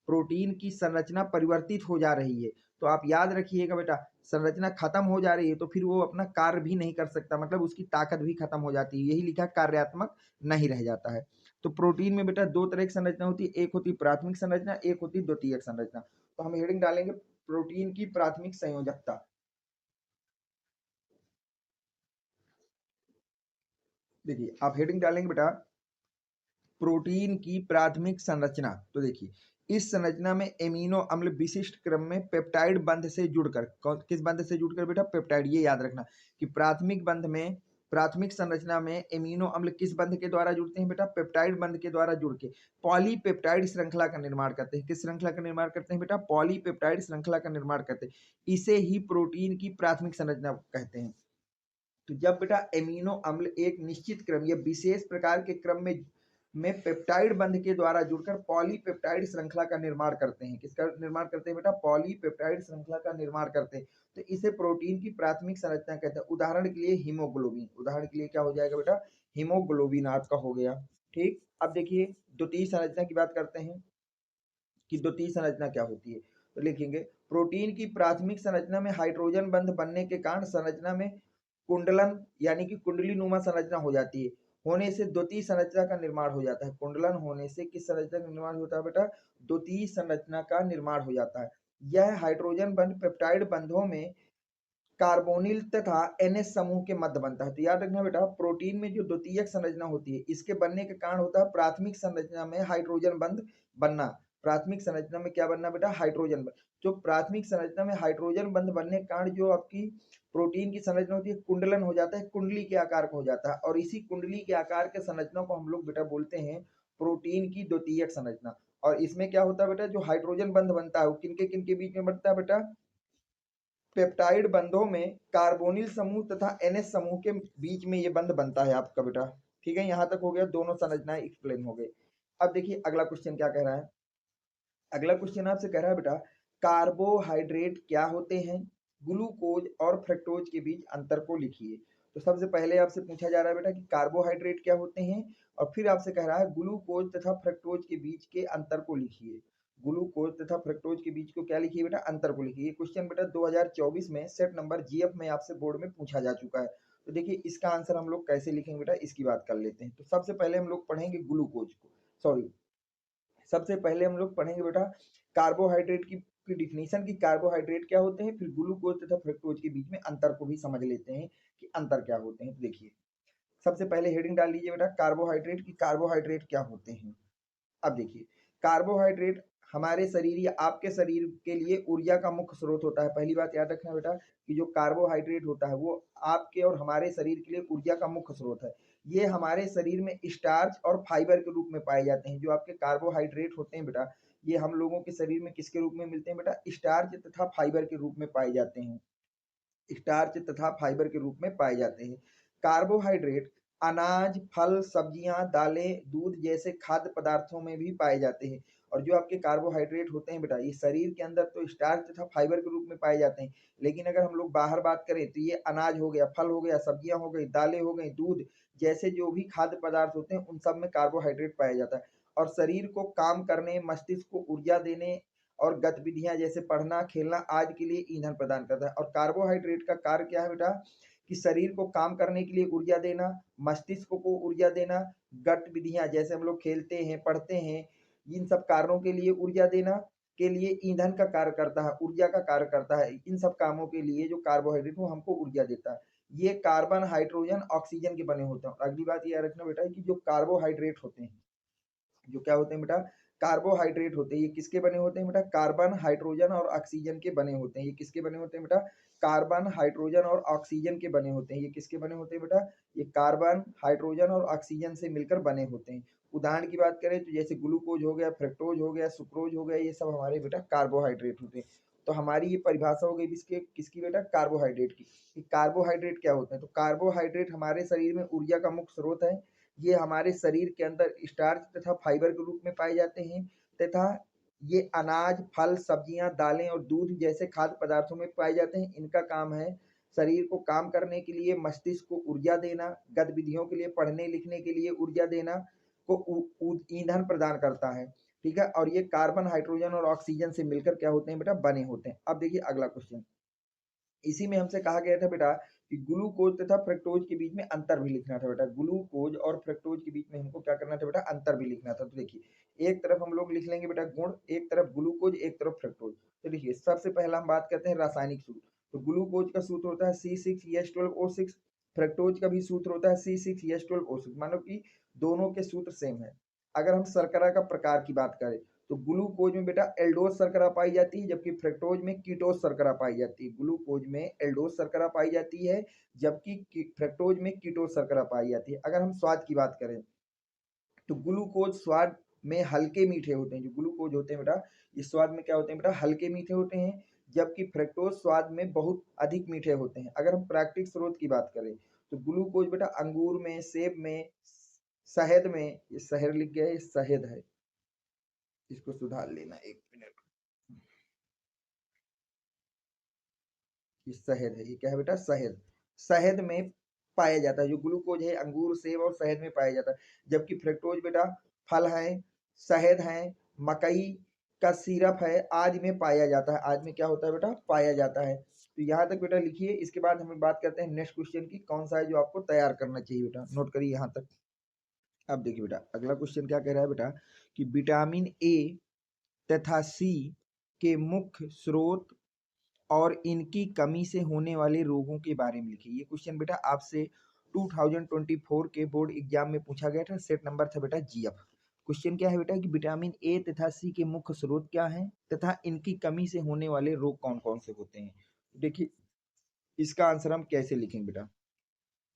प्रोटीन की संरचना परिवर्तित हो जा रही है तो आप याद रखिएगा बेटा, संरचना खत्म हो जा रही है तो फिर वो अपना कार्य भी नहीं कर सकता, मतलब उसकी ताकत भी खत्म हो जाती है। यही लिखा, कार्यात्मक नहीं रह जाता है। तो प्रोटीन में बेटा दो तरह की संरचना होती है, एक होती है प्राथमिक संरचना, एक होती है द्वितीयक संरचना। तो हम हेडिंग डालेंगे प्रोटीन की प्राथमिक संयोजकता। देखिए आप हेडिंग डालेंगे बेटा प्रोटीन की प्राथमिक संरचना। तो देखिए इस संरचना में एमिनो अम्ल विशिष्ट क्रम में पेप्टाइड बंध से जुड़कर, किस बंध से जुड़कर बेटा, पेप्टाइड। ये याद रखना कि प्राथमिक बंध में, प्राथमिक संरचना में एमिनो अम्ल किस बंध के द्वारा जुड़ते हैं बेटा, पेप्टाइड बंध के द्वारा जुड़ के पॉलीपेप्टाइड श्रृंखला का निर्माण करते हैं। किस श्रृंखला का निर्माण करते हैं बेटा, पॉलीपेप्टाइड श्रृंखला का निर्माण करते हैं। इसे ही प्रोटीन की प्राथमिक संरचना कहते हैं। तो जब बेटा एमिनो अम्ल एक निश्चित क्रम या विशेष प्रकार के क्रम में पेप्टाइड बंध के द्वारा जुड़कर पॉलीपेप्टाइड श्रृंखला का निर्माण करते हैं। किसका निर्माण करते हैं बेटा, पॉलीपेप्टाइड श्रृंखला का निर्माण करते हैं, तो इसे प्रोटीन की प्राथमिक संरचना कहते हैं। उदाहरण के लिए हीमोग्लोबिन, उदाहरण के लिए क्या हो जाएगा बेटा, हीमोग्लोबिन आपका हो गया। ठीक, अब देखिए द्वितीय संरचना की बात करते हैं कि द्वितीय संरचना क्या होती है। तो लिखेंगे प्रोटीन की प्राथमिक संरचना में हाइड्रोजन बंध बनने के कारण संरचना में कुंडलन यानी कि कुंडली नुमा संरचना हो जाती है, होने से द्वितीय संरचना का निर्माण हो जाता है। कुंडलन होने से किस संरचना का निर्माण होता है बेटा, द्वितीय संरचना का निर्माण हो जाता है। यह हाइड्रोजन बंध पेप्टाइड बंधों में कार्बोनिल तथा एनएस समूह के मध्य बनता है। तो याद रखना बेटा, प्रोटीन में जो द्वितीयक संरचना होती है इसके बनने के कारण होता है प्राथमिक संरचना में हाइड्रोजन बंध बनना। प्राथमिक संरचना में क्या बनना बेटा, हाइड्रोजन बंध। जो प्राथमिक संरचना में हाइड्रोजन बंध बनने के कारण जो आपकी प्रोटीन की संरचना होती है, कुंडलन हो जाता है, कुंडली के आकार का हो जाता है, और इसी कुंडली के आकार के संरचना को हम लोग बेटा बोलते हैं प्रोटीन की द्वितीयक संरचना। और इसमें क्या होता है बेटा, जो हाइड्रोजन बंध बनता है वो किन के बीच में बनता है बेटा, पेप्टाइड बंधों में कार्बोनिल समूह तथा एनएस समूह के बीच में ये बंध बनता है आपका बेटा। ठीक है, यहां तक हो गया, दोनों संरचनाएं एक्सप्लेन हो गई। अब देखिए अगला क्वेश्चन क्या कह रहा है। अगला क्वेश्चन आपसे कह रहा है बेटा कार्बोहाइड्रेट क्या होते हैं, ग्लूकोज और फ्रक्टोज के बीच अंतर को लिखिए। तो सबसे पहले आपसे पूछा जा रहा है बेटा कि कार्बोहाइड्रेट क्या होते हैं, और फिर आपसे कह रहा है ग्लूकोज तथा फ्रक्टोज के बीच के अंतर को लिखिए। ग्लूकोज तथा फ्रक्टोज के बीच को क्या लिखिए बेटा, अंतर को लिखिए। क्वेश्चन बेटा 2024 में सेट नंबर जीएफ में आपसे बोर्ड में पूछा जा चुका है। तो देखिए इसका आंसर हम लोग कैसे लिखेंगे बेटा, इसकी बात कर लेते हैं। तो सबसे पहले हम लोग पढ़ेंगे ग्लूकोज को, सॉरी सबसे पहले हम लोग पढ़ेंगे बेटा कार्बोहाइड्रेट की डिफिनीशन की, कार्बोहाइड्रेट क्या होते हैं, फिर ग्लूकोज तथा फ्रक्टोज के बीच में अंतर को भी समझ लेते हैं कि अंतर क्या होते हैं। तो देखिए सबसे पहले हेडिंग डाल लीजिए बेटा कार्बोहाइड्रेट की, कार्बोहाइड्रेट क्या होते हैं। अब देखिए कार्बोहाइड्रेट हमारे शरीर या आपके शरीर के लिए ऊर्जा का मुख्य स्रोत होता है। पहली बात याद रखना बेटा कि जो कार्बोहाइड्रेट होता है वो आपके और हमारे शरीर के लिए ऊर्जा का मुख्य स्रोत है। ये हमारे शरीर में स्टार्च और फाइबर के रूप में पाए जाते हैं। जो आपके कार्बोहाइड्रेट होते हैं बेटा, ये हम लोगों के शरीर में किसके रूप में मिलते हैं बेटा, स्टार्च तथा फाइबर के रूप में पाए जाते हैं। स्टार्च तथा फाइबर के रूप में पाए जाते हैं। कार्बोहाइड्रेट अनाज, फल, सब्जियां, दालें, दूध जैसे खाद्य पदार्थों में भी पाए जाते हैं। और जो आपके कार्बोहाइड्रेट होते हैं बेटा, ये शरीर के अंदर तो स्टार्च तथा फाइबर के रूप में पाए जाते हैं, लेकिन अगर हम लोग बाहर बात करें तो ये अनाज हो गया, फल हो गया, सब्जियां हो गई, दालें हो गई, दूध जैसे जो भी खाद्य पदार्थ होते हैं उन सब में कार्बोहाइड्रेट पाया जाता है। और शरीर को काम करने, मस्तिष्क को ऊर्जा देने और गतिविधियां जैसे पढ़ना, खेलना आदि के लिए ईंधन प्रदान करता है। और कार्बोहाइड्रेट का कार्य क्या है बेटा, कि शरीर को काम करने के लिए ऊर्जा देना, मस्तिष्क को ऊर्जा देना, गतिविधियां जैसे हम लोग खेलते हैं, पढ़ते हैं, इन सब कारणों के लिए ऊर्जा देना के लिए ईंधन का कार्य करता है, ऊर्जा का कार्य करता है। इन सब कामों के लिए जो कार्बोहाइड्रेट वो हमको ऊर्जा देता है। ये कार्बन, हाइड्रोजन, ऑक्सीजन के बने होते हैं। और अगली बात यह रखना बेटा कि जो कार्बोहाइड्रेट होते हैं, जो क्या होते हैं बेटा, कार्बोहाइड्रेट होते हैं, ये किसके बने होते हैं बेटा, कार्बन, हाइड्रोजन और ऑक्सीजन के बने होते हैं। ये किसके बने होते हैं बेटा, कार्बन, हाइड्रोजन और ऑक्सीजन के बने होते हैं। ये किसके बने होते हैं बेटा, ये कार्बन, हाइड्रोजन और ऑक्सीजन से मिलकर बने होते हैं। उदाहरण की बात करें तो जैसे ग्लूकोज हो गया, फ्रक्टोज हो गया, सुक्रोज हो गया, ये सब हमारे बेटा कार्बोहाइड्रेट होते हैं। तो हमारी ये परिभाषा हो गई किसके किसकी बेटा, कार्बोहाइड्रेट की। कि कार्बोहाइड्रेट क्या होते हैं, तो कार्बोहाइड्रेट हमारे शरीर में ऊर्जा का मुख्य स्रोत है। ये हमारे शरीर के अंदर स्टार्च तथा फाइबर के रूप में पाए जाते हैं तथा ये अनाज, फल, सब्जियां, दालें और दूध जैसे खाद्य पदार्थों में पाए जाते हैं। इनका काम है शरीर को काम करने के लिए, मस्तिष्क को ऊर्जा देना, गतिविधियों के लिए, पढ़ने लिखने के लिए ऊर्जा देना, को ईंधन प्रदान करता है। ठीक है, और ये कार्बन, हाइड्रोजन और ऑक्सीजन से मिलकर क्या होते हैं बेटा, बने होते हैं। अब देखिए अगला क्वेश्चन, इसी में हमसे कहा गया था बेटा कि ग्लूकोज तथा फ्रक्टोज के बीच में अंतर भी लिखना था बेटा। ग्लूकोज और फ्रक्टोज के बीच में हमको क्या करना था बेटा, अंतर भी लिखना था। तो देखिए एक तरफ हम लोग लिख लेंगे बेटा गुण, एक तरफ ग्लूकोज, एक तरफ फ्रक्टोज। तो देखिए सबसे पहला हम बात करते हैं रासायनिक सूत्र। तो ग्लूकोज का सूत्र होता है C6H12O6, फ्रक्टोज का भी सूत्र होता है C6H12O6। मानो कि दोनों के सूत्र सेम है। अगर हम शर्करा का प्रकार की बात करें तो ग्लूकोज में बेटा एल्डोज शर्करा पाई जाती है, जबकि फ्रक्टोज में कीटोज शर्करा पाई जाती है। ग्लूकोज में एल्डोज शर्करा पाई जाती है, जबकि फ्रक्टोज में कीटोज शर्करा पाई जाती है। अगर हम स्वाद की बात करें तो ग्लूकोज स्वाद में हल्के मीठे होते हैं। जो ग्लूकोज होते हैं बेटा, ये स्वाद में क्या होते हैं बेटा, हल्के मीठे होते हैं, जबकि फ्रक्टोज स्वाद में बहुत अधिक मीठे होते हैं। अगर हम प्राकृतिक स्रोत की बात करें तो ग्लूकोज बेटा अंगूर में, सेब में, शहद में, ये शहर लिख गया है, ये शहद है, इसको सुधार लेना एक मिनट। ये शहद है, ये क्या है बेटा, शहद। शहद में पाया जाता है। जो ग्लूकोज है अंगूर, सेब और शहद में पाया जाता है, जबकि फ्रक्टोज बेटा फल है, शहद है, मकई का सिरप है, आदि में पाया जाता है। आदि में क्या होता है बेटा, पाया जाता है। तो यहाँ तक बेटा लिखिए। इसके बाद हम बात करते हैं नेक्स्ट क्वेश्चन की, कौन सा है जो आपको तैयार करना चाहिए बेटा, नोट करिए यहाँ तक। अब देखिए बेटा अगला क्वेश्चन क्या कह रहा है बेटा कि विटामिन ए तथा सी के मुख्य स्रोत और इनकी कमी से होने वाले रोगों के बारे में लिखिए। ये क्वेश्चन बेटा आपसे 2024 के बोर्ड एग्जाम में पूछा गया था। सेट नंबर था बेटा GF। क्वेश्चन क्या है बेटा कि विटामिन ए तथा सी के मुख्य स्रोत क्या हैं तथा इनकी कमी से होने वाले रोग कौन कौन से होते हैं। देखिए इसका आंसर हम कैसे लिखेंगे बेटा।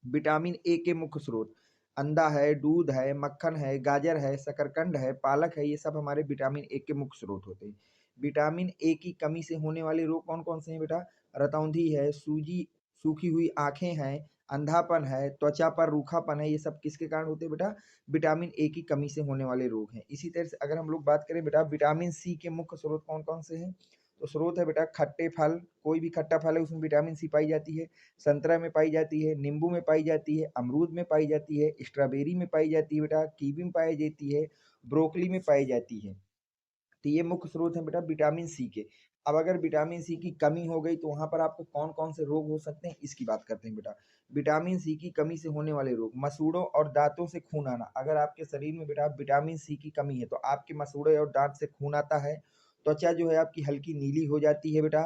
विटामिन ए के मुख्य स्रोत अंडा है, दूध है, मक्खन है, गाजर है, शकरकंद है, पालक है, ये सब हमारे विटामिन ए के मुख्य स्रोत होते हैं। विटामिन ए की कमी से होने वाले रोग कौन कौन से हैं बेटा, रतौंधी है, सूजी, सूखी हुई आंखें हैं, अंधापन है, त्वचा पर रूखापन है, ये सब किसके कारण होते हैं बेटा, विटामिन ए की कमी से होने वाले रोग हैं। इसी तरह से अगर हम लोग बात करें बेटा विटामिन सी के मुख्य स्रोत कौन कौन से हैं, तो स्रोत है बेटा खट्टे फल, कोई भी खट्टा फल है उसमें विटामिन सी पाई जाती है, संतरा में पाई जाती है, नींबू में पाई जाती है, अमरूद में पाई जाती है, स्ट्रॉबेरी में पाई जाती है बेटा, कीवी में पाई जाती है, ब्रोकली में पाई जाती है। तो ये मुख्य स्रोत है बेटा विटामिन सी के। अब अगर विटामिन सी की कमी हो गई तो वहां पर आपको कौन कौन से रोग हो सकते हैं, इसकी बात करते हैं बेटा। विटामिन सी की कमी से होने वाले रोग, मसूड़ों और दांतों से खून आना। अगर आपके शरीर में बेटा विटामिन सी की कमी है तो आपके मसूड़े और दांत से खून आता है, त्वचा जो है आपकी हल्की नीली हो जाती है बेटा,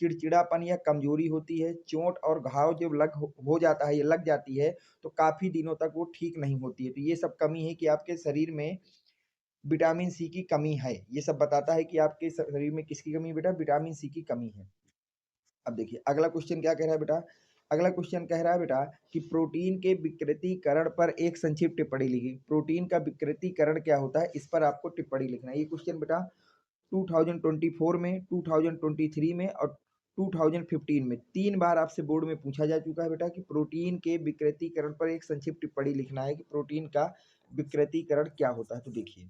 चिड़चिड़ापन या कमजोरी होती है, चोट और घाव जब हो जाता है, ये लग जाती है तो काफी दिनों तक वो ठीक नहीं होती है। तो ये सब कमी है कि आपके शरीर में विटामिन सी की कमी है। ये सब बताता है कि आपके शरीर में किसकी कमी है बेटा, विटामिन सी की कमी है। अब देखिए अगला क्वेश्चन क्या कह रहा है बेटा, अगला क्वेश्चन कह रहा है बेटा कि प्रोटीन के विकृतीकरण पर एक संक्षिप्त टिप्पणी लिखी। प्रोटीन का विकृतीकरण क्या होता है, इस पर आपको टिप्पणी लिखना है। ये क्वेश्चन बेटा 2024 में, 2023 में और 2015 में 3 बार आपसे बोर्ड में पूछा जा चुका है बेटा कि प्रोटीन के विकृतीकरण पर एक संक्षिप्त टिप्पणी लिखना है कि प्रोटीन का विकृतीकरण क्या होता है। तो देखिए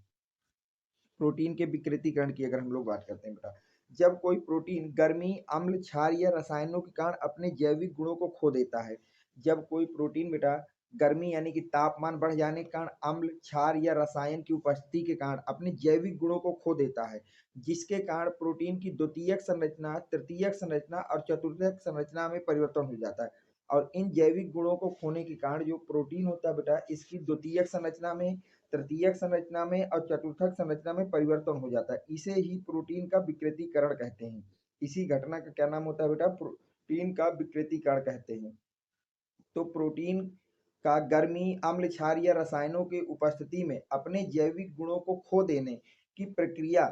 प्रोटीन के विकृतीकरण की अगर हम लोग बात करते हैं बेटा, जब कोई प्रोटीन गर्मी, अम्ल, क्षार या रसायनों के कारण अपने जैविक गुणों को खो देता है। जब कोई प्रोटीन बेटा गर्मी यानी कि तापमान बढ़ जाने के कारण, अम्ल, क्षार या रसायन की उपस्थिति के कारण अपने जैविक गुणों को खो देता है, जिसके कारण प्रोटीन की द्वितीयक संरचना, तृतीयक संरचना और चतुर्थक संरचना में परिवर्तन हो जाता है। और इन जैविक गुणों को खोने के कारण जो प्रोटीन होता है बेटा, इसकी द्वितीयक संरचना में, तृतीयक संरचना में और चतुर्थक संरचना में परिवर्तन हो जाता है। इसे ही प्रोटीन का विकृतीकरण कहते हैं। इसी घटना का क्या नाम होता है बेटा, प्रोटीन का विकृतीकरण कहते हैं। तो प्रोटीन का गर्मी, अम्ल, क्षार या रसायनों की उपस्थिति में अपने जैविक गुणों को खो देने की प्रक्रिया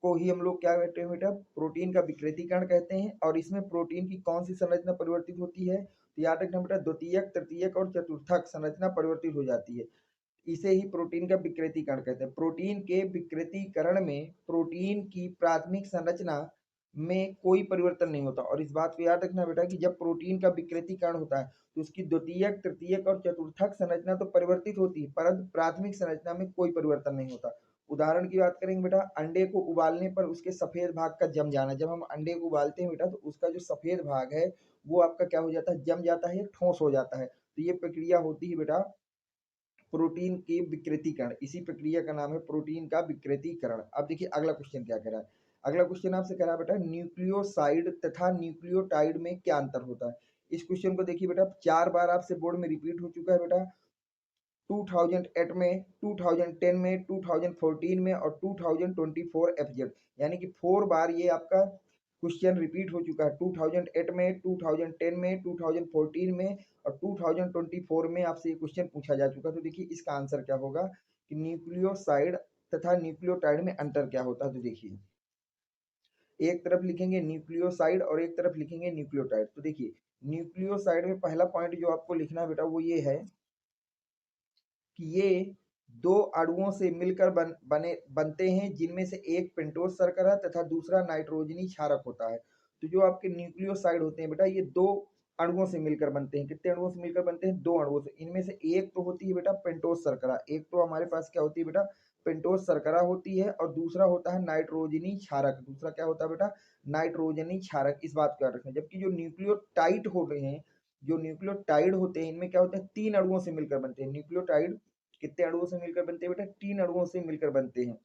को ही हम लोग क्या कहते हैं बेटा, प्रोटीन का विकृतीकरण कहते हैं। और इसमें प्रोटीन की कौन सी संरचना परिवर्तित होती है, तो याद रखना बेटा द्वितीयक, तृतीयक और चतुर्थक संरचना परिवर्तित हो जाती है। इसे ही प्रोटीन का विकृतीकरण कहते हैं। प्रोटीन के विकृतीकरण में प्रोटीन की प्राथमिक संरचना में कोई परिवर्तन नहीं होता। और इस बात को याद रखना बेटा कि जब प्रोटीन का विकृतीकरण होता है तो उसकी द्वितीयक, तृतीयक और चतुर्थक संरचना तो परिवर्तित होती है, परंतु प्राथमिक संरचना में कोई परिवर्तन नहीं होता। उदाहरण की बात करेंगे बेटा, अंडे को उबालने पर उसके सफेद भाग का जम जाना। जब हम अंडे को उबालते हैं बेटा तो उसका जो सफेद भाग है वो आपका क्या हो जाता है, जम जाता है या ठोस हो जाता है। तो ये प्रक्रिया होती है बेटा प्रोटीन के विकृतीकरण। इसी प्रक्रिया का नाम है प्रोटीन का विकृतीकरण। अब देखिए अगला क्वेश्चन क्या कह रहा है। अगला क्वेश्चन आपसे कह रहा है बेटा न्यूक्लियोसाइड तथा न्यूक्लियोटाइड में क्या अंतर होता है। इस क्वेश्चन को देखिए बेटा 4 बार आपसे बोर्ड में रिपीट हो चुका है बेटा। 2008 में, 2010 में, 2014 में और 2024 एफजेड, यानी कि 4 बार ये आपका क्वेश्चन रिपीट हो चुका है। 2008 में, 2010 में, 2014 में और 2024 में आपसे ये क्वेश्चन पूछा जा चुका है। तो देखिए इसका आंसर क्या होगा कि न्यूक्लियोसाइड तथा न्यूक्लियोटाइड में अंतर क्या होता है। तो देखिए एक तरफ लिखेंगे न्यूक्लियोसाइड और एक तरफ लिखेंगे न्यूक्लियोटाइड। तो देखिए न्यूक्लियोसाइड में पहला पॉइंट जो आपको लिखना है बेटा वो ये है कि ये दो अणुओं से मिलकर बनते हैं, जिनमें से एक पेंटोस शर्करा तथा दूसरा नाइट्रोजनी क्षारक होता है। तो जो आपके न्यूक्लियोसाइड होते हैं बेटा ये दो अणुओं से मिलकर बनते हैं। कितने अणुओं से मिलकर बनते हैं, दो अणुओं से। इनमें से एक तो होती है बेटा पेंटोस शर्करा, एक तो हमारे पास क्या होती है बेटा पेंटोस शर्करा होती है, और दूसरा होता है नाइट्रोजनी क्षारक। दूसरा क्या होता है बेटा नाइट्रोजनी क्षारक। इस बात को याद रखना। जबकि जो न्यूक्लियोटाइड हो रहे हैं, जो न्यूक्लियोटाइड होते हैं इनमें क्या होते हैं, तीन अणुओं से मिलकर बनते हैं। न्यूक्लियोटाइड कितने अणुओं से मिलकर बनते हैं बेटा, तीन अणुओं से मिलकर बनते हैं,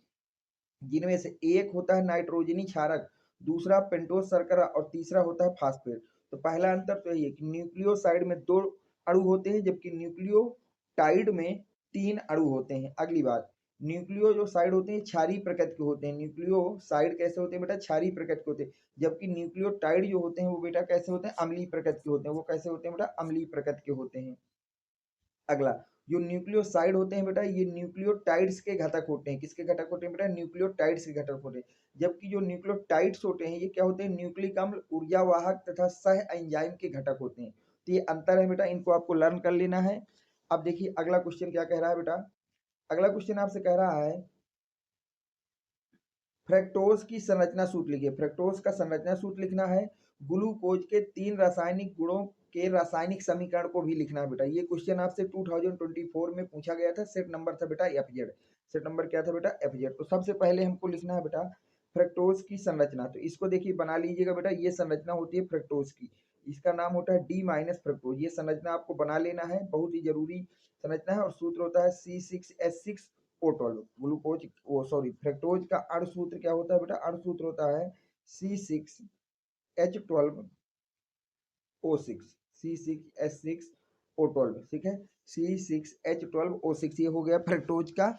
जिनमें से एक होता है नाइट्रोजनी क्षारक, दूसरा पेंटोस शर्करा और तीसरा होता है फास्फेट। तो पहला अंतर तो यही है कि न्यूक्लियोसाइड में दो अणु होते हैं, जबकि न्यूक्लियोटाइड में तीन अणु होते हैं। अगली बात, न्यूक्लियो जो साइड होते हैं क्षारीय प्रकृति के होते हैं। न्यूक्लियोसाइड कैसे होते हैं बेटा, क्षारीय प्रकृति के होते हैं, जबकि न्यूक्लियोटाइड जो होते हैं वो बेटा कैसे होते हैं, अम्लीय प्रकृति के होते हैं। वो कैसे होते हैं बेटा, अम्लीय प्रकृति के होते हैं। अगला, जो न्यूक्लियोसाइड होते हैं बेटा ये न्यूक्लियोटाइड्स के घटक होते हैं। किसके घटक होते हैं बेटा, न्यूक्लियोटाइड्स के घटक होते हैं। जबकि जो न्यूक्लियोटाइड्स होते हैं ये क्या होते हैं, न्यूक्लिक अम्ल, ऊर्जा वाहक तथा सह एंजाइम के घटक होते हैं। तो ये अंतर है बेटा, इनको आपको लर्न कर लेना है। अब देखिए अगला क्वेश्चन क्या कह रहा है बेटा। अगला क्वेश्चन आपसे कह रहा है फ्रक्टोज की संरचना सूत्र लिखिए। फ्रक्टोज का संरचना सूत्र लिखना है। ग्लूकोज के 3 रासायनिक गुणों के रासायनिक समीकरण को भी लिखना है बेटा। ये क्वेश्चन आपसे 2024 में पूछा गया था। सेट नंबर था बेटा एफजेड। सेट नंबर क्या था बेटा, एफजेड। तो सबसे पहले हमको लिखना है बेटा फ्रक्टोज की संरचना। तो इसको देखिए बना लीजिएगा बेटा, ये संरचना होती है फ्रक्टोज की। इसका नाम होता है डी माइनस फ्रक्टोज। ये संरचना आपको बना लेना है, बहुत ही जरूरी संरचना है। और सूत्र होता है C6H6 O12। ग्लूकोज वो सॉरी फ्रक्टोज का अणु सूत्र क्या होता है बेटा, अणु सूत्र होता है C6H12O6, C6H6O12। ठीक है, C6H12O6 ये हो गया फ्रक्टोज का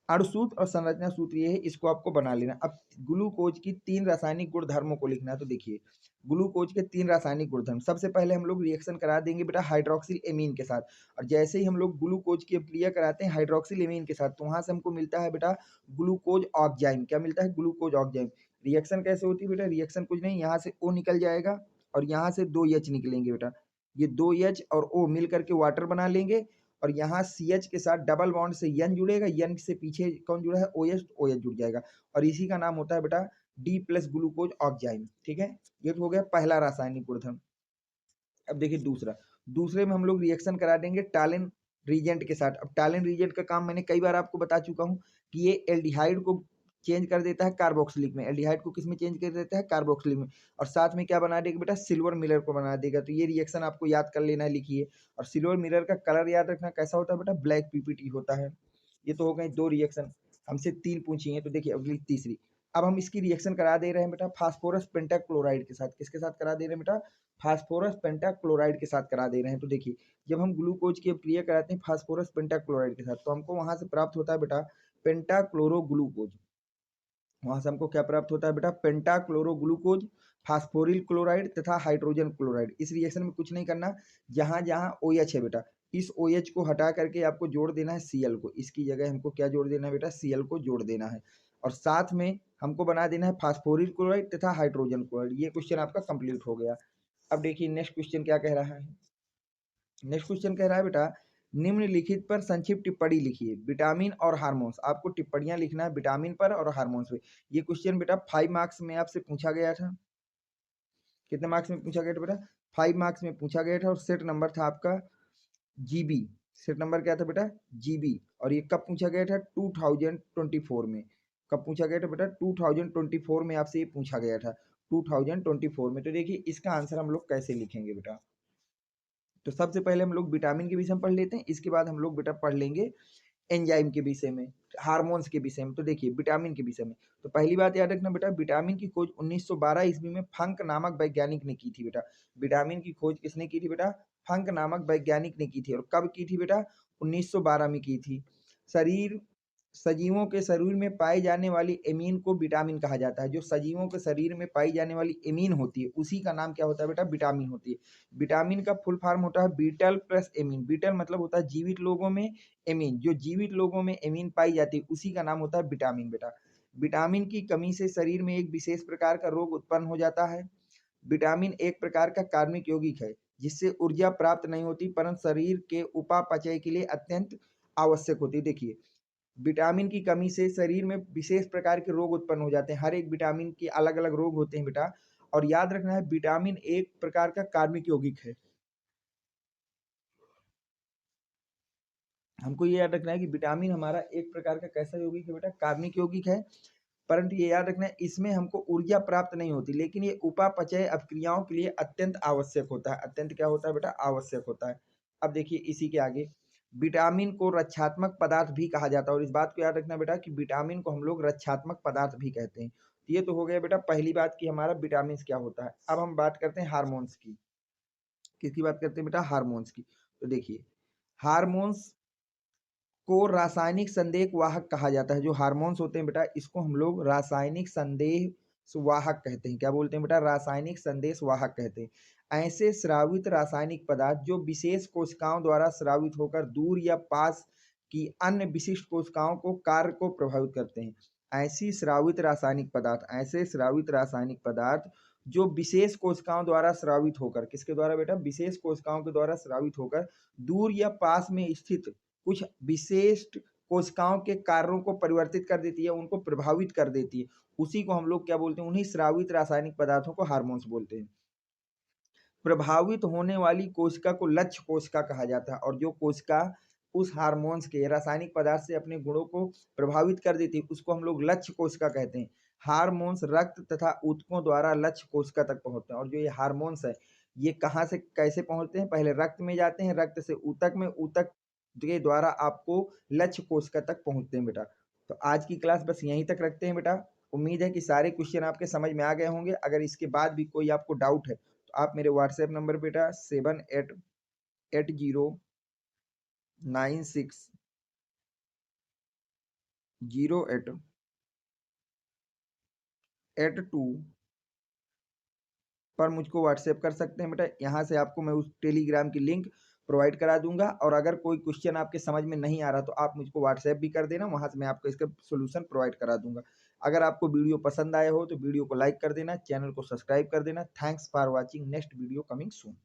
अणु सूत्र और संरचना सूत्र ये है, इसको आपको बना लेना। अब ग्लूकोज की 3 रासायनिक गुणधर्मों को लिखना है। तो देखिए ग्लूकोज के 3 रासायनिक गुणधर्म, सबसे पहले हम लोग रिएक्शन करा देंगे बेटा हाइड्रोक्सिल एमीन के साथ। और जैसे ही हम लोग ग्लूकोज की अभिक्रिया कराते हैं हाइड्रोक्सिल एमीन के साथ, तो वहां से हमको मिलता है बेटा ग्लूकोज ऑक्जाइम। क्या मिलता है, ग्लूकोज ऑक्जाइम। रिएक्शन कैसे होती है बेटा, रिएक्शन कुछ नहीं, यहाँ से O निकल जाएगा और यहाँ से 2 H निकलेंगे बेटा। ये 2 H और O मिल करके वाटर बना लेंगे, और यहाँ CH के साथ डबल बॉन्ड से N जुड़ेगा, N से पीछे कौन जुड़ा है, OH, तो OH जुड़ जाएगा। और इसी का नाम होता है बेटा D प्लस ग्लूकोज ऑक्जाइम। ठीक है, ये तो हो गया पहला रासायनिक गुणधर्म। अब देखिए दूसरा, दूसरे में हम लोग रिएक्शन करा देंगे टालिन रीजेंट के साथ। अब टालिन रीजेंट का काम मैंने कई बार आपको बता चुका हूँ कि ये एल्डिहाइड को चेंज कर देता है कार्बोक्सिलिक में। एल्डिहाइड को किस में चेंज कर देता है, कार्बोक्सिलिक में। और साथ में क्या बना देगा बेटा, सिल्वर मिरर को बना देगा। तो ये रिएक्शन आपको याद कर लेना है, लिखिए। और सिल्वर मिरर का कलर याद रखना कैसा होता है बेटा, ब्लैक पीपीटी होता है। ये तो हो गए 2 रिएक्शन, हमसे 3 पूछी हैं। तो देखिए अगली तीसरी, अब हम इसकी रिएक्शन करा दे रहे हैं बेटा फास्फोरस पेंटाक्लोराइड के साथ। किसके साथ करा दे रहे हैं बेटा, फास्फोरस पेंटाक्लोराइड के साथ करा दे रहे हैं। तो देखिए जब हम ग्लूकोज की अभिक्रिया कराते हैं फास्फोरस पेंटाक्लोराइड के साथ, तो हमको वहां से प्राप्त होता है बेटा पेंटाक्लोरोग्लूकोज। वहां से हमको क्या प्राप्त होता है बेटा, पेंटाक्लोरोग्लूकोज, फास्फोरिल क्लोराइड तथा हाइड्रोजन क्लोराइड। इस रिएक्शन में कुछ नहीं करना, जहां जहां OH है बेटा इस OH को हटा करके आपको जोड़ देना है Cl को। इसकी जगह हमको क्या जोड़ देना है बेटा, Cl को जोड़ देना है। और साथ में हमको बना देना है फास्फोरिल क्लोराइड तथा हाइड्रोजन क्लोराइड। ये क्वेश्चन आपका कंप्लीट हो गया। अब देखिए नेक्स्ट क्वेश्चन क्या कह रहा है। नेक्स्ट क्वेश्चन कह रहा है बेटा निम्नलिखित पर संक्षिप्त टिप्पणी लिखिए। विटामिन और हार्मोन्स, आपको टिप्पणियां लिखना है विटामिन पर और हार्मोन्स पे। ये क्वेश्चन बेटा 5 मार्क्स में आपसे पूछा गया था। कितने मार्क्स में पूछा गया था बेटा? 5 मार्क्स में पूछा गया था और सेट नंबर था आपका जीबी। सेट नंबर क्या था बेटा? जीबी। और ये कब पूछा गया था? 2024 में। कब पूछा गया था बेटा? 2024 में आपसे ये पूछा गया था, 2024 में। तो देखिए इसका आंसर हम लोग कैसे लिखेंगे बेटा? तो सबसे पहले हम लोग विटामिन के विषय में पढ़ लेते हैं, इसके बाद हम लोग बेटा पढ़ लेंगे एंजाइम के विषय में, हार्मोन्स के विषय में। तो देखिए विटामिन के विषय में, तो पहली बात याद रखना बेटा, विटामिन की खोज 1912 ईस्वी में फंक नामक वैज्ञानिक ने की थी बेटा। विटामिन की खोज किसने की थी बेटा? फंक नामक वैज्ञानिक ने की थी। और कब की थी बेटा? 1912 में की थी। शरीर सजीवों के शरीर में पाई जाने वाली एमीन को विटामिन कहा जाता है। जो सजीवों के शरीर में पाई जाने वाली एमीन होती है उसी का नाम क्या होता है बेटा? विटामिन होती है। विटामिन का फुल फॉर्म होता है बीटल प्लस एमीन। बीटल मतलब होता है जीवित लोगों में, एमीन जो जीवित लोगों में एमीन पाई जाती है उसी का नाम होता है विटामिन बेटा। विटामिन की कमी से शरीर में एक विशेष प्रकार का रोग उत्पन्न हो जाता है। विटामिन एक प्रकार का कार्मिक यौगिक है जिससे ऊर्जा प्राप्त नहीं होती परंतु शरीर के उपापचय के लिए अत्यंत आवश्यक होती है। देखिए विटामिन की कमी से शरीर में विशेष प्रकार के रोग उत्पन्न हो जाते हैं। हर एक विटामिन के अलग अलग रोग होते हैं बेटा। और याद रखना है विटामिन एक प्रकार का कार्मिक यौगिक है। हमको ये याद रखना है कि विटामिन हमारा एक प्रकार का कैसा यौगिक है बेटा? कार्मिक यौगिक है। परंतु ये याद रखना है इसमें हमको ऊर्जा प्राप्त नहीं होती, लेकिन ये उपापचय अपक्रियाओं के लिए अत्यंत आवश्यक होता है। अत्यंत क्या होता है बेटा? आवश्यक होता है। अब देखिए इसी के आगे, विटामिन को रक्षात्मक पदार्थ भी कहा जाता है। और इस बात को याद रखना बेटा कि विटामिन को हम लोग रक्षात्मक पदार्थ भी कहते हैं। तो ये तो हो गया बेटा पहली बात कि हमारा विटामिन क्या होता है। अब हम बात करते हैं हार्मोन्स की। किसकी बात करते हैं बेटा? हार्मोन्स की। तो देखिए हार्मोन्स को रासायनिक संदेश वाहक कहा जाता है। जो हार्मोन्स होते हैं बेटा इसको हम लोग रासायनिक संदेश वाहक कहते हैं। क्या बोलते हैं बेटा? रासायनिक संदेश वाहक कहते हैं। ऐसे स्रावित रासायनिक पदार्थ जो विशेष कोशिकाओं द्वारा स्रावित होकर दूर या पास की अन्य विशिष्ट कोशिकाओं को कार्य को प्रभावित करते हैं। ऐसे स्रावित रासायनिक पदार्थ जो विशेष कोशिकाओं द्वारा स्रावित होकर, किसके द्वारा बेटा? विशेष कोशिकाओं के द्वारा स्रावित होकर दूर या पास में स्थित कुछ विशिष्ट कोशिकाओं के कार्यों को परिवर्तित कर देती है, उनको प्रभावित कर देती है, उसी को हम लोग क्या बोलते हैं? उन्हीं स्रावित रासायनिक पदार्थों को हार्मोन्स बोलते हैं। प्रभावित होने वाली कोशिका को लक्ष्य कोशिका कहा जाता है। और जो कोशिका उस हार्मोन्स के रासायनिक पदार्थ से अपने गुणों को प्रभावित कर देती है उसको हम लोग लक्ष्य कोशिका कहते हैं। हार्मोन्स रक्त तथा ऊतकों द्वारा लक्ष्य कोशिका तक पहुंचते हैं। और जो ये हार्मोन्स है ये कहाँ से कैसे पहुंचते हैं? पहले रक्त में जाते हैं, रक्त से ऊतक में, ऊतक के द्वारा आपको लक्ष्य कोशिका तक पहुंचते हैं बेटा। तो आज की क्लास बस यहीं तक रखते हैं बेटा। उम्मीद है कि सारे क्वेश्चन आपके समझ में आ गए होंगे। अगर इसके बाद भी कोई आपको डाउट है तो आप मेरे व्हाट्सएप नंबर बेटा 7880960882 पर मुझको व्हाट्सएप कर सकते हैं बेटा। यहाँ से आपको मैं उस टेलीग्राम की लिंक प्रोवाइड करा दूंगा। और अगर कोई क्वेश्चन आपके समझ में नहीं आ रहा तो आप मुझको व्हाट्सएप भी कर देना, वहाँ से मैं आपको इसका सोल्यूशन प्रोवाइड करा दूंगा। अगर आपको वीडियो पसंद आया हो तो वीडियो को लाइक कर देना, चैनल को सब्सक्राइब कर देना। Thanks for watching. Next video coming soon.